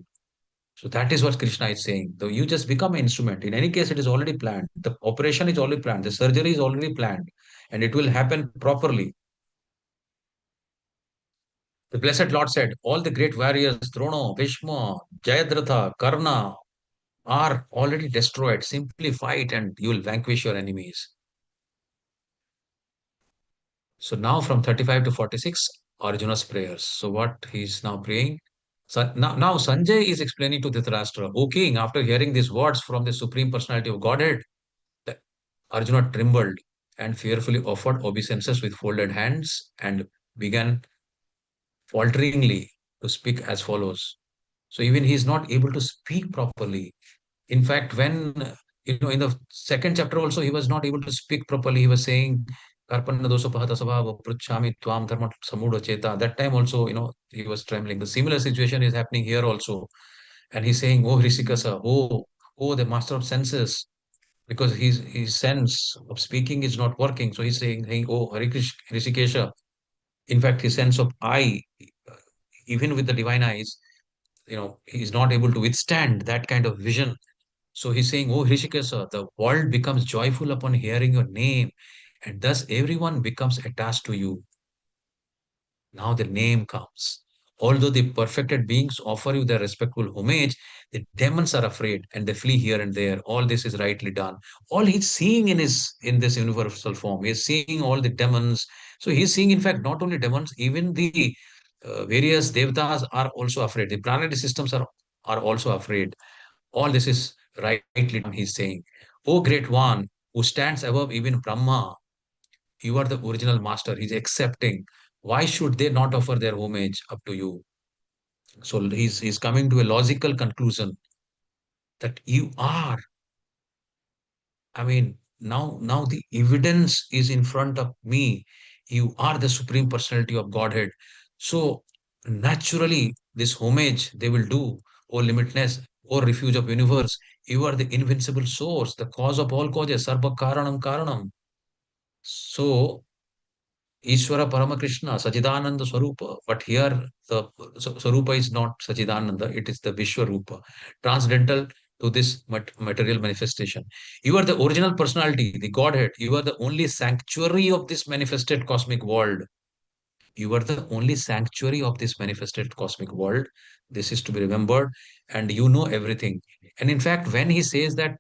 So that is what Krishna is saying. Though you just become an instrument. In any case, it is already planned. The operation is already planned. The surgery is already planned, and it will happen properly. The blessed Lord said, all the great warriors, Drona, Bhishma, Jayadratha, Karna, are already destroyed. Simply fight and you will vanquish your enemies. So now from 35 to 46, Arjuna's prayers. So what he's now praying. So now Sanjay is explaining to Dhritarashtra, O king, after hearing these words from the Supreme Personality of Godhead, Arjuna trembled and fearfully offered obeisances with folded hands and began falteringly to speak as follows. So even he is not able to speak properly. In fact, when in the second chapter also he was not able to speak properly. He was saying Karpanna dosa pahata sabhava pruchhami tvam dharma samudo cheta. That time also, he was trembling. The similar situation is happening here also. And he's saying, Oh Hrishikasa, oh, the master of senses, because his sense of speaking is not working. So he's saying, hey, oh Hrishikesha. In fact, his sense of eye, even with the divine eyes, he's not able to withstand that kind of vision. So he's saying, Oh Hrishikesha, the world becomes joyful upon hearing your name, and thus everyone becomes attached to you. Now the name comes. Although the perfected beings offer you their respectful homage, the demons are afraid and they flee here and there. All this is rightly done. All he's seeing in this universal form, he's seeing all the demons. So he's seeing, in fact, not only demons, even the various devatas are also afraid. The planetary systems are also afraid. All this is rightly done, he's saying. O great one who stands above even Brahma, you are the original master. He's accepting. Why should they not offer their homage up to you? So he's coming to a logical conclusion that you are. I mean, now the evidence is in front of me. You are the Supreme Personality of Godhead. So naturally, this homage they will do, O limitless, O refuge of universe. You are the invincible source, the cause of all causes, Sarva Karanam Karanam. So Ishvara Paramakrishna, Sachidananda Swarupa. But here the Swarupa is not Sachidananda, it is the Vishwarupa, transcendental to this material manifestation. You are the original personality, the Godhead. You are the only sanctuary of this manifested cosmic world. You are the only sanctuary of this manifested cosmic world. This is to be remembered, and you know everything. And in fact, when he says that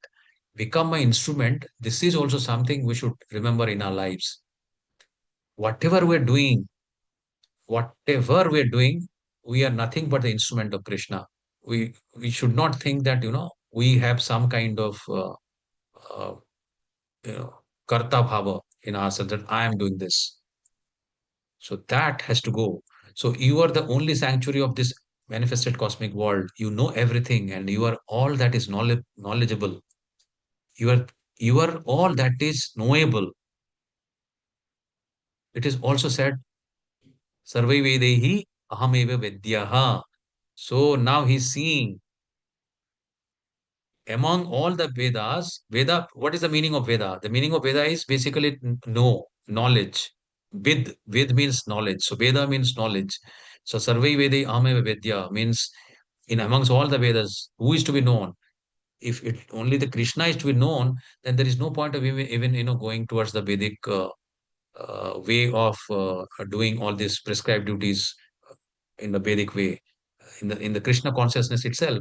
become my instrument, this is also something we should remember in our lives. Whatever we're doing, we are nothing but the instrument of Krishna. We should not think that, we have some kind of uh, you know, karta bhava in ourselves that I am doing this. So that has to go. So you are the only sanctuary of this manifested cosmic world. You know everything, and you are all that is knowledgeable. You are you are all that is knowable. It is also said, Sarvai Vedehi Ahameva Vedyaha. So now he's seeing among all the Vedas, Veda, what is the meaning of Veda? The meaning of Veda is basically know, knowledge. Ved means knowledge. So Veda means knowledge. So Sarvai Vede Ahame Vedya means in amongst all the Vedas, who is to be known? If it only the Krishna is to be known, then there is no point of even going towards the Vedic way of doing all these prescribed duties in the Vedic way. In the Krishna consciousness itself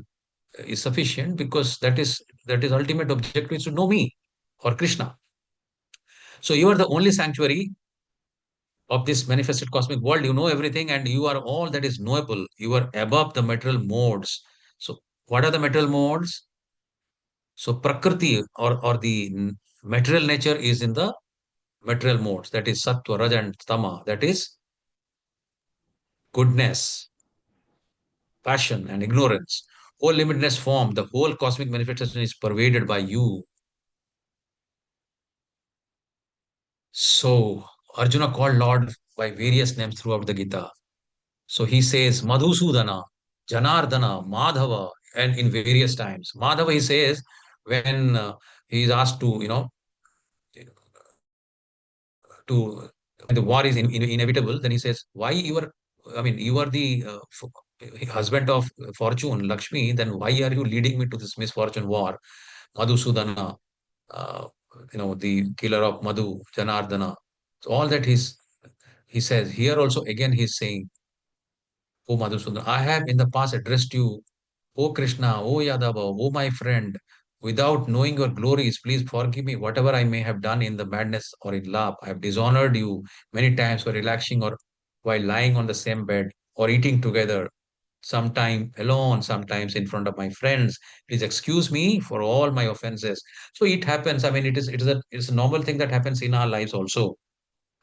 is sufficient, because that is ultimate objective is to know me or Krishna. So you are the only sanctuary of this manifested cosmic world. You know everything, and you are all that is knowable. You are above the material modes. So what are the material modes? So Prakriti, or the material nature, is in the material modes. That is Sattva, Raj, and Tama. That is goodness, passion, and ignorance. Whole limitless form, the whole cosmic manifestation is pervaded by you. So Arjuna called Lord by various names throughout the Gita. So he says Madhusudana, Janardana, Madhava, and in various times. Madhava, he says, when he is asked to, to when the war is inevitable, then he says, why you are, I mean, you are the husband of fortune, Lakshmi, then why are you leading me to this misfortune war? Madhusudana, uh, the killer of Madhu, Janardana. So all that he says here also again he's saying, O Madhusudana, I have in the past addressed you, O Krishna, O Yadava, O my friend, without knowing your glories, please forgive me whatever I may have done in the madness or in love. I have dishonored you many times while relaxing or while lying on the same bed or eating together, sometime alone, sometimes in front of my friends. Please excuse me for all my offenses. So it happens. I mean, it's a normal thing that happens in our lives also.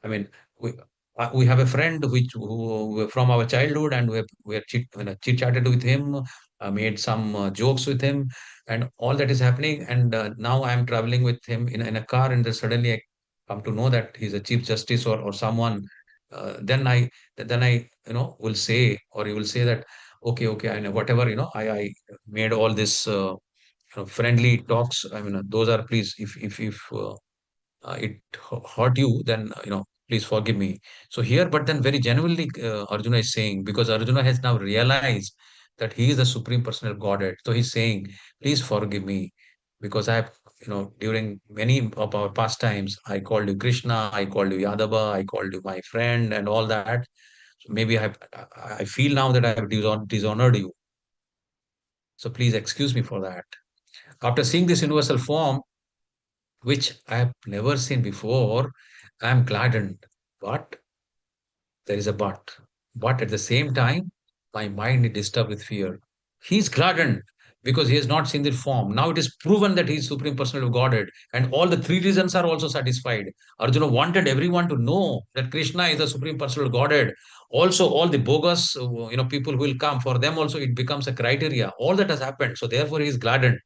I mean, we have a friend who from our childhood, and we have chit chatted with him, made some jokes with him, and all that is happening. And now I am traveling with him in a car, and then suddenly I come to know that he's a chief justice or someone. Then I will say, or he will say that, okay, I know whatever, I made all this friendly talks. I mean, those are, please, if it hurt you, then please forgive me. So here, but then very genuinely, Arjuna is saying, because Arjuna has now realized that he is the supreme personal Godhead. So he's saying, please forgive me, because I have, during many of our pastimes, I called you Krishna, I called you Yadava, I called you my friend, and all that. So maybe I feel now that I have dishonored you. So please excuse me for that. After seeing this universal form, which I have never seen before, I am gladdened. But there is a but. But at the same time, my mind is disturbed with fear. He is gladdened because he has not seen the form. Now it is proven that he is Supreme Personality of Godhead, and all the three reasons are also satisfied. Arjuna wanted everyone to know that Krishna is the Supreme Personality of Godhead. Also, all the bogus, people who will come, for them also it becomes a criteria. All that has happened. So therefore, he is gladdened.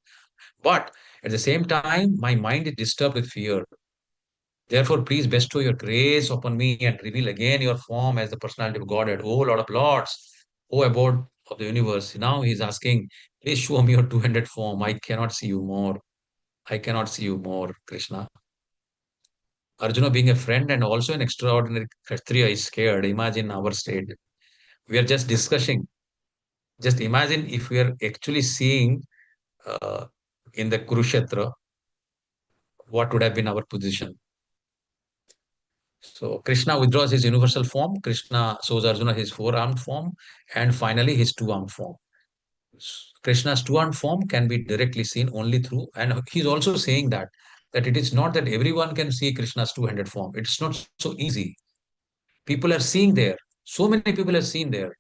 But at the same time, my mind is disturbed with fear. Therefore, please bestow your grace upon me and reveal again your form as the personality of Godhead. O Lord of Lords, O abode of the universe. Now he's asking, please show me your two-handed form. I cannot see you more. I cannot see you more, Krishna. Arjuna, being a friend and also an extraordinary Kshatriya, is scared. Imagine our state. We are just discussing. Just imagine if we are actually seeing uh, in the Kurukshetra, what would have been our position. So Krishna withdraws his universal form. Krishna shows Arjuna his four-armed form, and finally his two-armed form. Krishna's two-armed form can be directly seen only through, and he's also saying that it is not that everyone can see Krishna's two-handed form. It's not so easy. People are seeing there. So many people are seen there,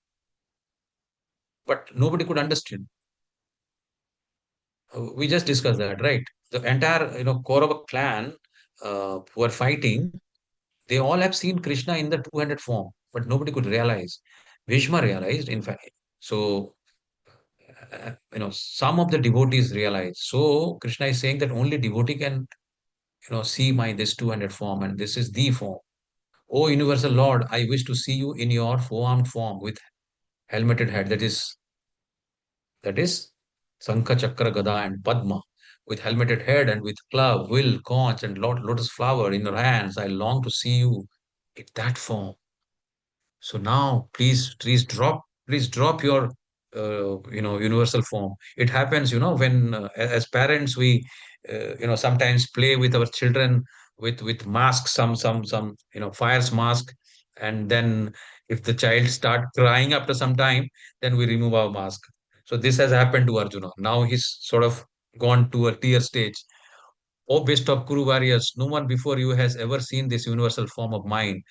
but nobody could understand. We just discussed that, right? The entire, Kaurava clan who are fighting, they all have seen Krishna in the two-handed form, but nobody could realize. Bhishma realized, in fact. So, some of the devotees realize. So, Krishna is saying that only devotee can, see my this two-handed form, and this is the form. O universal Lord, I wish to see you in your four-armed form with helmeted head. That is Sankha, Chakra, Gada, and Padma. With helmeted head and with club, will, conch, and lotus flower in your hands, I long to see you in that form. So now, please drop your, universal form. It happens, when as parents we, sometimes play with our children with masks, some, fire's mask, and then if the child start crying after some time, then we remove our mask. So this has happened to Arjuna. Now he's sort of gone to a tear stage. O best of Kuru warriors, no one before you has ever seen this universal form of mine.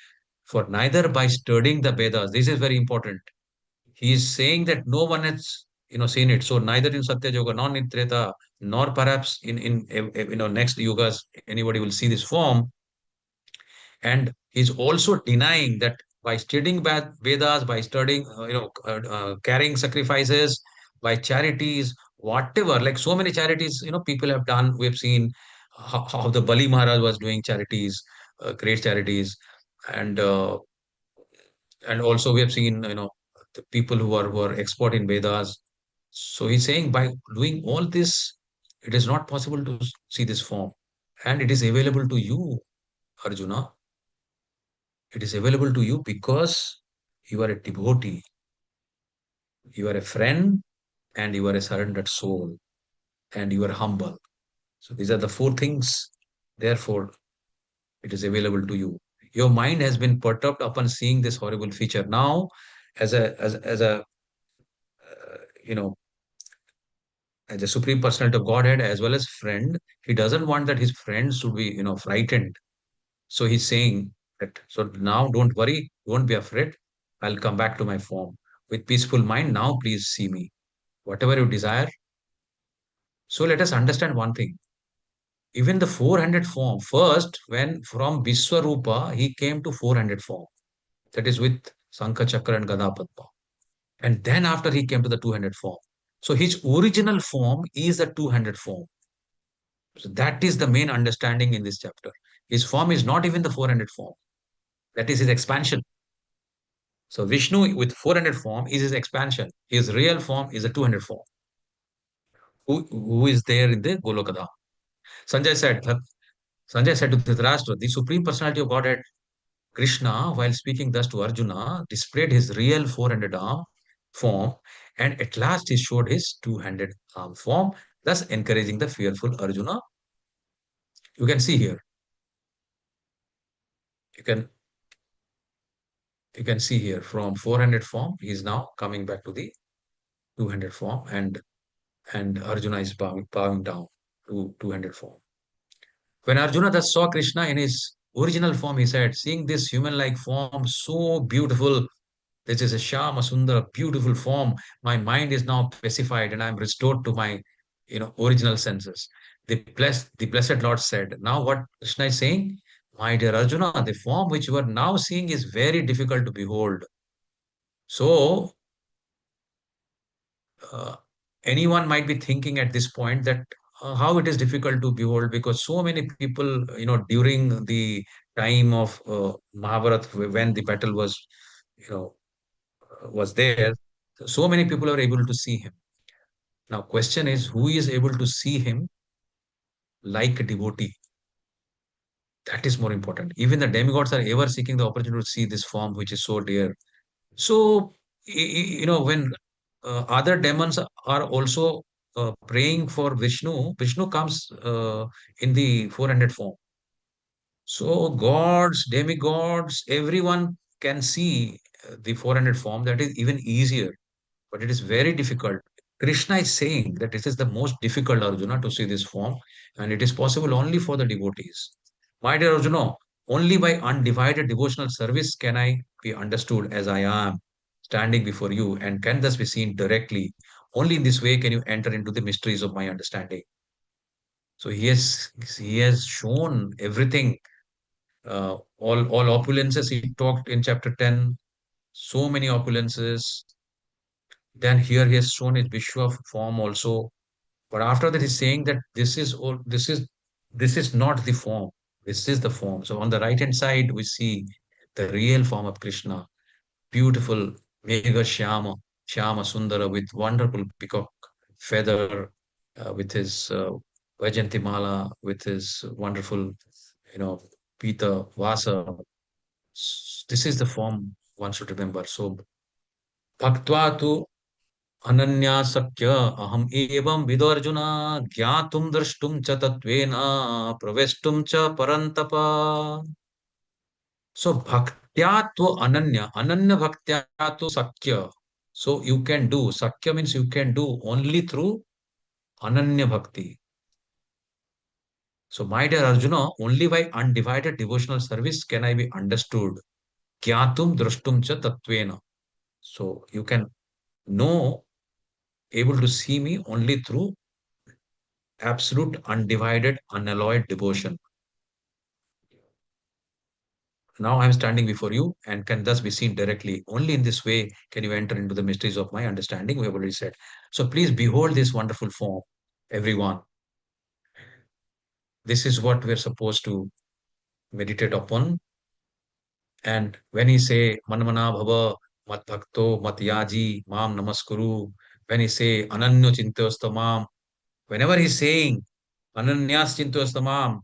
For neither by studying the Vedas, this is very important. He is saying that no one has, seen it. So neither in Satya Yoga, nor in Treta, nor perhaps in next yugas, anybody will see this form. And he's also denying that by studying Vedas, by studying, carrying sacrifices, by charities, whatever, like so many charities, people have done. We've seen how the Bali Maharaj was doing charities, great charities, and also we have seen, the people who are expert in Vedas. So he's saying by doing all this, it is not possible to see this form, and it is available to you, Arjuna. It is available to you because you are a devotee, you are a friend, and you are a surrendered soul, and you are humble. So these are the four things. Therefore, it is available to you. Your mind has been perturbed upon seeing this horrible feature. Now, as a you know as a supreme personality of Godhead as well as friend, he doesn't want that his friends should be frightened. So he's saying that, so now don't worry, don't be afraid. I'll come back to my form with peaceful mind. Now please see me, whatever you desire. So let us understand one thing. Even the 400 form, first, when from Viswarupa, he came to 400 form. That is with Sankha Chakra and Gada Padma. And then after he came to the 200 form. So his original form is the 200 form. So that is the main understanding in this chapter. His form is not even the 400 form. That is his expansion. So Vishnu with 400 form is his expansion. His real form is a 200 form. Who is there in the Golokadam? Sanjay said, Sanjay said to Dhritarashtra, the Supreme Personality of Godhead, Krishna, while speaking thus to Arjuna, displayed his real 400 arm form, and at last he showed his 200 arm form, thus encouraging the fearful Arjuna. You can see here. You can see here from 400 form, he is now coming back to the 200 form, and Arjuna is bowing down to 200 form. When Arjuna thus saw Krishna in his original form, he said, seeing this human-like form so beautiful, this is a Shama Sundara, beautiful form. My mind is now pacified and I am restored to my, original senses. The blessed Lord said, now what Krishna is saying, my dear Arjuna, the form which you are now seeing is very difficult to behold. So, anyone might be thinking at this point that how it is difficult to behold, because so many people, during the time of Mahabharata, when the battle was, was there, so many people are able to see him. Now, question is, who is able to see him like a devotee? That is more important. Even the demigods are ever seeking the opportunity to see this form, which is so dear. So, when other demons are also praying for Vishnu, Vishnu comes in the 400 form. So, gods, demigods, everyone can see the 400 form. That is even easier, but it is very difficult Krishna is saying that this is the most difficult, Arjuna, to see this form, and it is possible only for the devotees. My dear Arjuna, only by undivided devotional service can I be understood as I am, standing before you, and can thus be seen directly. Only in this way can you enter into the mysteries of my understanding. So he has shown everything, all opulences he talked in chapter 10, so many opulences. Then here he has shown his Vishwa form also. But after that, he's saying that this is not the form. This is the form. So on the right hand side, we see the real form of Krishna, beautiful Mega Shyama Sundara with wonderful peacock feather, with his Vajantimala, with his wonderful, you know, Pita Vasa. This is the form one should remember. So Bhaktva tu अनन्यासक्य अहम एवं विदो अर्जुन ज्ञातुम द्रष्टुम च तत्वेन प्रवेष्टुम च परन्तप. So bhaktya to ananya bhaktya to sakya. So you can do, sakya means you can do only through ananya bhakti. So my dear Arjuna, only by undivided devotional service can I be understood. Jnatum drashtum cha tatvena. So you can know, able to see me only through absolute, undivided, unalloyed devotion. Now I am standing before you and can thus be seen directly. Only in this way can you enter into the mysteries of my understanding, we have already said. So please behold this wonderful form, everyone. This is what we're supposed to meditate upon. And when he say, Manmana Bhava, Mat Bhakto, Mat Yaji, Mam Namaskuru, when he say, Ananyo Chintostamam, whenever he's saying, Ananyas Chintostamam,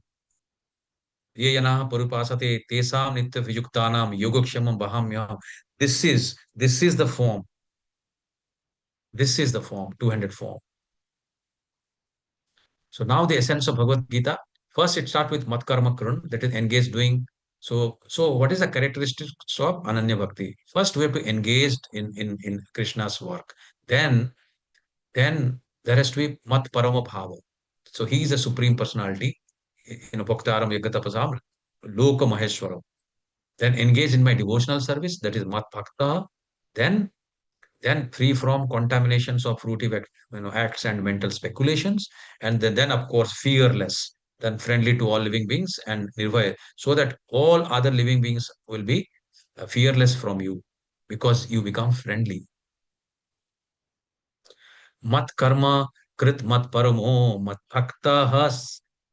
ये जनाः परुपासते तेषां नित्य वियुक्तानां योगक्षेमं वहाम्यहम्. This is the form. This is the form, 200 form. So now the essence of Bhagavad Gita. First, it starts with Mat Karma Krun, that is engaged doing. So what is the characteristics of Ananya Bhakti? First, we have to engage in Krishna's work. Then there has to be Mat Parama Bhava. So he is the supreme personality. Bhaktaram Yagatapasam Loka Maheshwaram. Then engage in my devotional service, that is Mat Bhakta. Then free from contaminations of fruitive acts and mental speculations. And then of course, fearless, then friendly to all living beings and nirvaya, so that all other living beings will be fearless from you because you become friendly. Mat karma krit mat paramo mat bhakta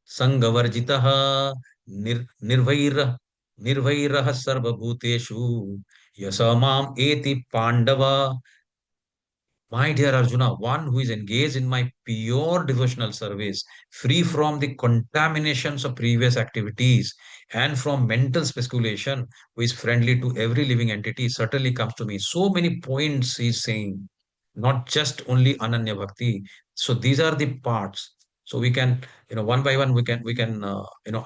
sangavarjitah nirvairah sarvabhuteshu yasamam eti pandava. My dear Arjuna, one who is engaged in my pure devotional service, free from the contaminations of previous activities and from mental speculation, who is friendly to every living entity, certainly comes to me. So many points he's saying, not just only Ananya Bhakti. So these are the parts. So we can, one by one, we can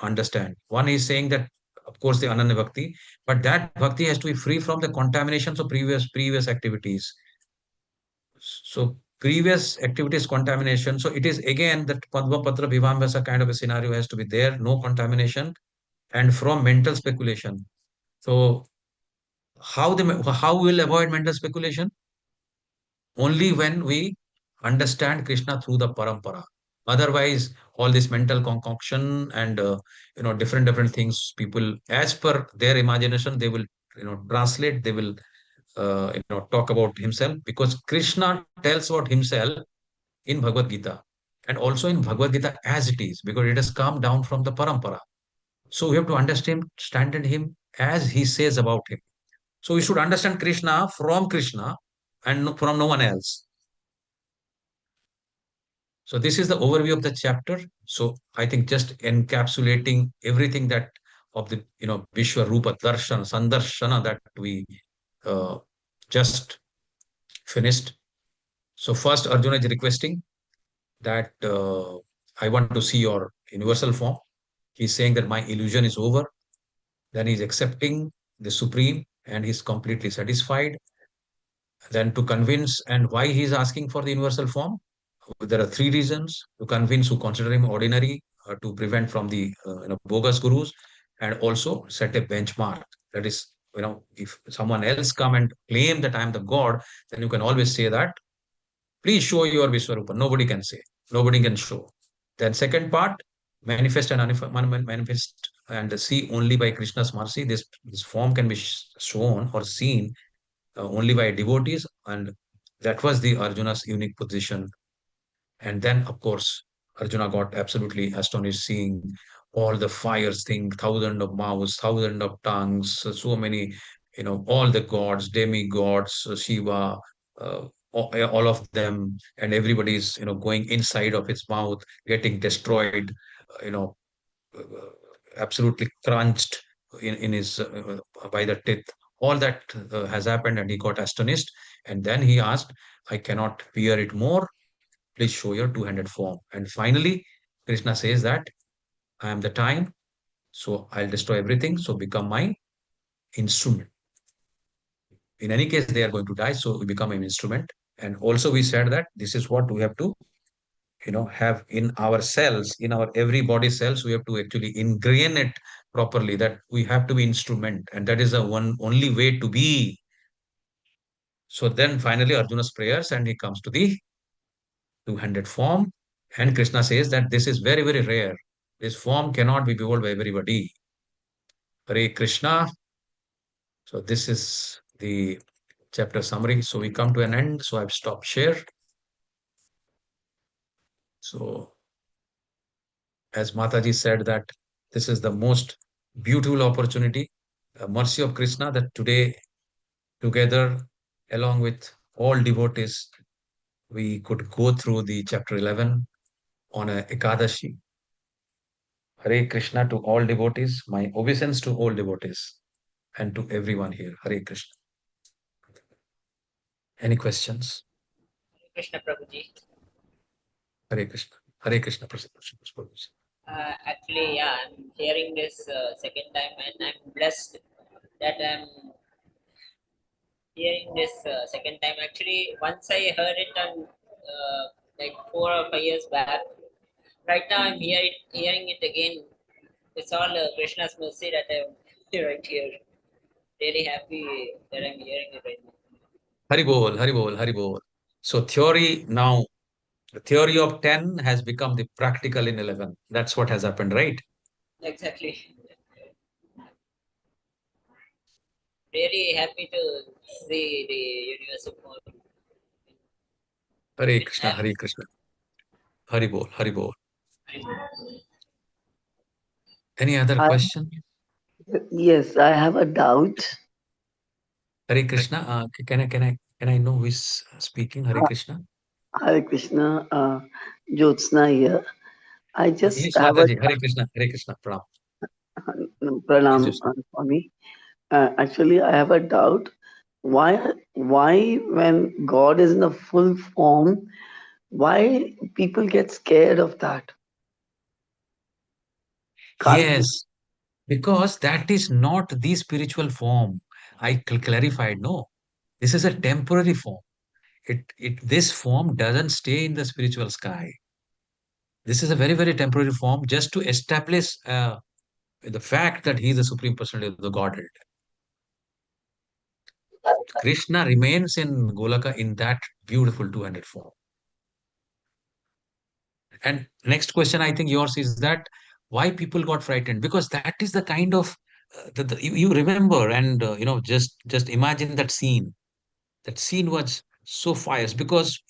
understand. One is saying that, of course, the Ananya Bhakti, but that Bhakti has to be free from the contaminations of previous activities. So previous activities contamination. So it is again that Padma Patra Bhivambasa kind of a scenario has to be there, no contamination, and from mental speculation. So how we'll avoid mental speculation? Only when we understand Krishna through the parampara. Otherwise, all this mental concoction and different things, people as per their imagination, they will translate, they will talk about himself, because Krishna tells about himself in Bhagavad Gita and also in Bhagavad Gita as it is, because it has come down from the parampara. So we have to understand him as he says about him. So we should understand Krishna from Krishna and from no one else. So this is the overview of the chapter. So I think just encapsulating everything that of the Vishwa Rupa Darshan Sandarshana that we just finished. So first Arjuna is requesting that I want to see your universal form. He's saying that my illusion is over. Then he's accepting the supreme and he's completely satisfied. Then to convince, and why he is asking for the universal form? There are three reasons: to convince who consider him ordinary, to prevent from the bogus gurus, and also set a benchmark. That is, if someone else come and claim that I am the God, then you can always say that, please show your Vishwarupa. Nobody can say, nobody can show. Then second part, manifest and manifest and see only by Krishna's mercy. This form can be shown or seen only by devotees, and that was the Arjuna's unique position. And then, of course, Arjuna got absolutely astonished seeing all the fires thing, thousand of mouths, thousand of tongues, so many, all the gods, demigods, Shiva, all of them, and everybody's, going inside of his mouth, getting destroyed, you know, uh, absolutely crunched in his by the teeth. All that has happened, and he got astonished. And then he asked, I cannot bear it more. Please show your two-handed form. And finally, Krishna says that I am the time, so I'll destroy everything. So become my instrument. In any case, they are going to die, so we become an instrument. And also, we said that this is what we have to, have in our cells, in our every body cells. We have to actually ingrain it properly. That we have to be instrument, and that is the one only way to be. So then, finally, Arjuna's prayers, and he comes to the two-handed form. And Krishna says that this is very, very rare. This form cannot be beholden by everybody. Hare Krishna. So this is the chapter summary. So we come to an end. So I've stopped share. So as Mataji said that this is the most beautiful opportunity, mercy of Krishna, that today together along with all devotees, we could go through the chapter 11 on a Ekadashi. Hare Krishna to all devotees, my obeisance to all devotees, and to everyone here. Hare Krishna. Any questions? Krishna Prabhuji. Hare Krishna. Hare Krishna. Actually, yeah, I'm hearing this second time, and I'm blessed that I'm hearing this second time. Actually, once I heard it on like 4 or 5 years back. Right now, I'm hearing it again. It's all Krishna's mercy that I'm right here. Really happy that I'm hearing it right now. Hari bol, Hari bol, Hari bol. So theory now, the theory of 10 has become the practical in 11. That's what has happened, right? Exactly. Really happy to see the universal form. Hare Krishna, Hare Krishna. Hari bol, Hari bol. Any other question? Yes, I have a doubt. Hare Krishna. Can I know who is speaking? Hare Krishna. Hare Krishna, Jyotsna here. I just Yes, have a Mataji. Hare Krishna, Hare Krishna. Pranam. pranam, Yes, yes. Swami. Actually, I have a doubt. Why when God is in a full form, why people get scared of that? Can't Yes, because that is not the spiritual form. I clarified, no. This is a temporary form. This form doesn't stay in the spiritual sky. This is a very, very temporary form just to establish the fact that he is the Supreme Personality of the Godhead. Krishna remains in Golaka in that beautiful two-handed form. And next question, I think yours is that why people got frightened? Because that is the kind of you remember, and just imagine that scene. That scene was so fierce because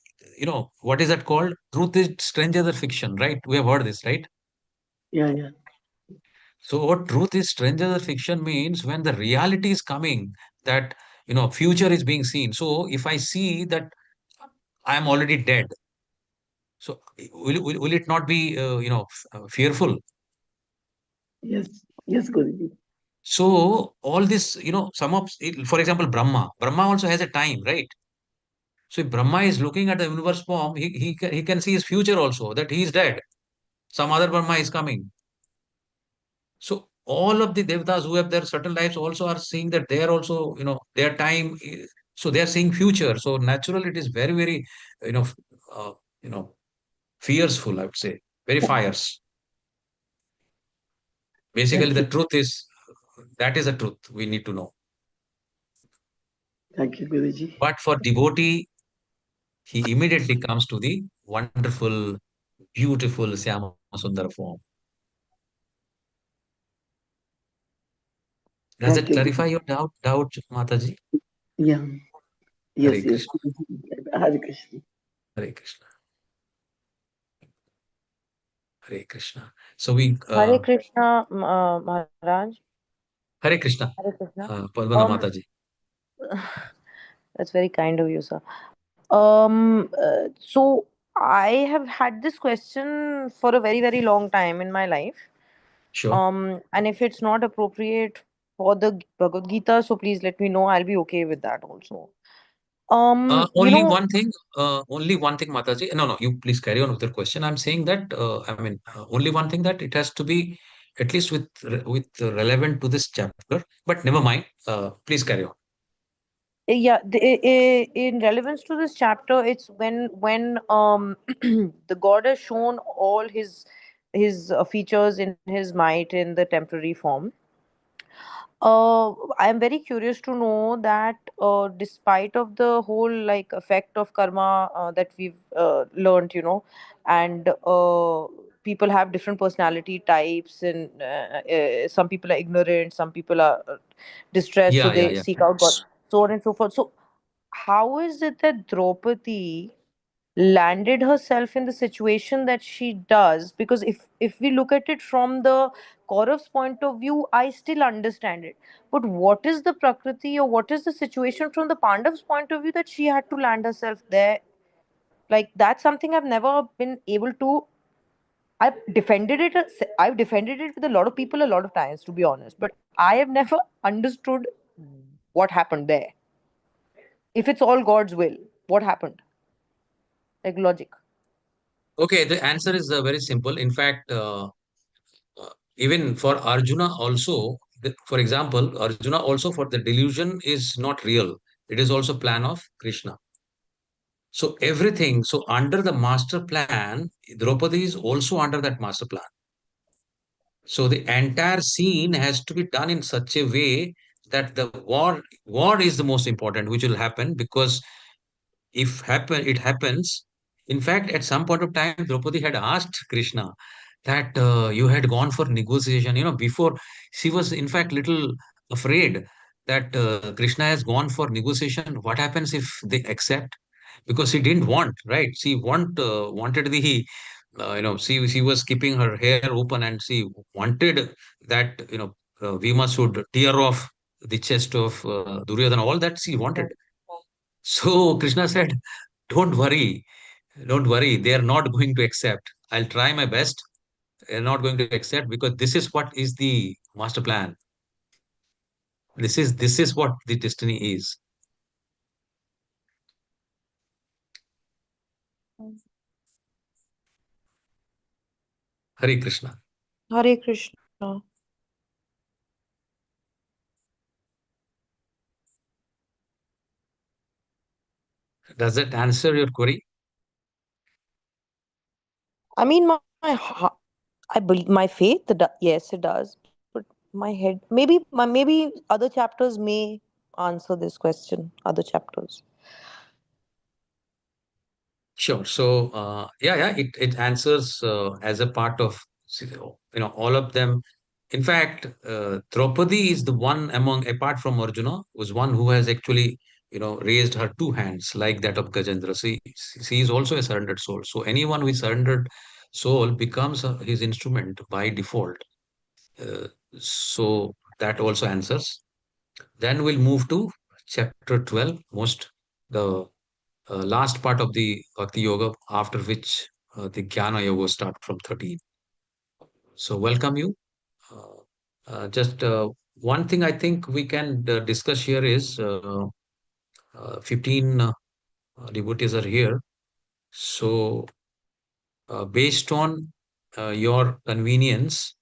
what is that called? Truth is stranger than fiction, right? We have heard this, right? yeah. So what truth is stranger than fiction means when the reality is coming, that future is being seen. So if I see that I am already dead, so will it not be fearful? Yes, Guruji. So all this, for example, Brahma also has a time, right? So if Brahma is looking at the universe form, he can see his future also, that he is dead. Some other Brahma is coming. So all of the devatas who have their certain lives also are seeing that they are also, their time. So they are seeing future. So natural, it is very, very, you know, uh, you know, fearful, I would say, very fierce. Basically, the truth is, that is the truth we need to know. Thank you, Guruji. But for devotee, he immediately comes to the wonderful, beautiful Syama Sundara form. Does Thank it you. clarify your doubt, Mataji? Yeah. Yes, Hare yes. Krishna. Hare Krishna. Hare Krishna. Hare Krishna. So we Hare Krishna, Maharaj. Hare Krishna. Hare Krishna. Padmana Mataji. That's very kind of you, sir. So I have had this question for a very, very long time in my life. Sure. And if it's not appropriate for the Bhagavad Gita, so please let me know. I'll be okay with that also. Only one thing, Mataji. No, you please carry on with your question. I'm saying that, only one thing, that it has to be at least relevant to this chapter. But never mind. Please carry on. Yeah, in relevance to this chapter, it's when the god has shown all his features in his might in the temporary form. I'm very curious to know that despite of the whole like effect of karma that we've learned, and people have different personality types, and some people are ignorant, some people are distressed, so they Yeah. seek out God, so on and so forth. So, how is it that Draupadi landed herself in the situation that she does? Because if we look at it from the Kaurav's point of view, I still understand it, but what is the prakriti, or what is the situation from the Pandav's point of view that she had to land herself there? Like, that's something I've never been able to. I've defended it with a lot of people a lot of times, to be honest, but I have never understood what happened there. If it's all God's will, what happened? Like, logic. Okay, the answer is very simple. In fact, even for Arjuna also, for example, Arjuna also, for the delusion is not real. It is also plan of Krishna. So everything, so under the master plan, Draupadi is also under that master plan. So the entire scene has to be done in such a way that the war is the most important, which will happen, because if it happens. In fact, at some point of time, Draupadi had asked Krishna that you had gone for negotiation. Before, she was in fact little afraid that Krishna has gone for negotiation. What happens if they accept? Because she didn't want, right? She wanted the she was keeping her hair open, and she wanted that Bhima should tear off the chest of Duryodhana. All that she wanted. So Krishna said, "Don't worry, don't worry. They are not going to accept. I'll try my best. They're not going to accept, because this is what is the master plan. This is what the destiny is." Hare Krishna. Hare Krishna. Does that answer your query? I mean, I believe my faith. Yes, it does. But my head, maybe other chapters may answer this question. Other chapters. Sure. So, it answers as a part of, all of them. In fact, Draupadi is the one among, apart from Arjuna, was one who has actually, raised her two hands like that of Gajendra. She is also a surrendered soul. So anyone who is surrendered soul becomes his instrument by default. Uh, so that also answers. Then we'll move to chapter 12, the last part of the Bhakti Yoga, after which the Jnana Yoga start from 13. So welcome you. Just one thing I think we can discuss here is 15 devotees are here. So based on your convenience,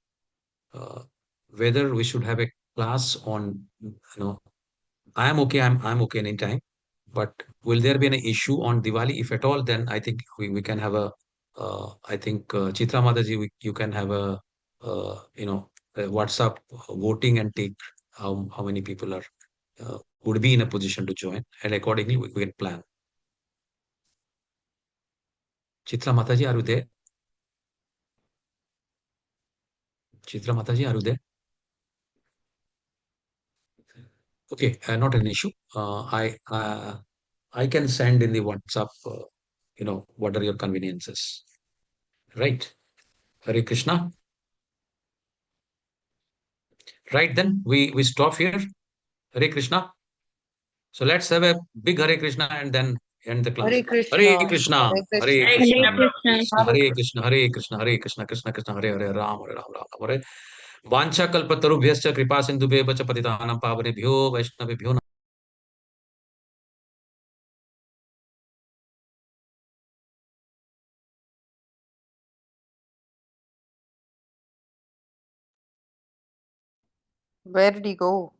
uh, whether we should have a class on, I am okay. I'm okay anytime. But will there be an issue on Diwali? If at all, then I think we can have a, I think Chitra Mataji, you can have a, a WhatsApp voting and take how many people are would be in a position to join, and accordingly we can plan. Chitra Mataji, are you there? Chitra Mataji, are you there? Okay, not an issue. I can send in the WhatsApp, what are your conveniences, right? Hare Krishna. Right, then we stop here. Hare Krishna. So let's have a big Hare Krishna and then end the class. Hare Krishna. Hare Krishna. Hare Hare Krishna. Krishna. Hare Krishna. Hare Krishna. Hare Krishna. Hare Krishna. Krishna Krishna. Hare Hare. Ram Hare Ram. Ram Hare. वाञ्छा कल्पतरुभ्यश्च कृपा सिन्धुभ्यः च पतितानां पावनेभ्यो वैष्णवेभ्यो नमः। Where did he go?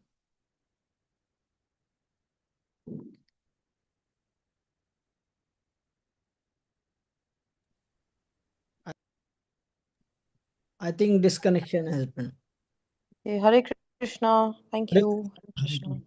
I think disconnection has been. Hare Krishna. Thank Hare- you. Hare Krishna.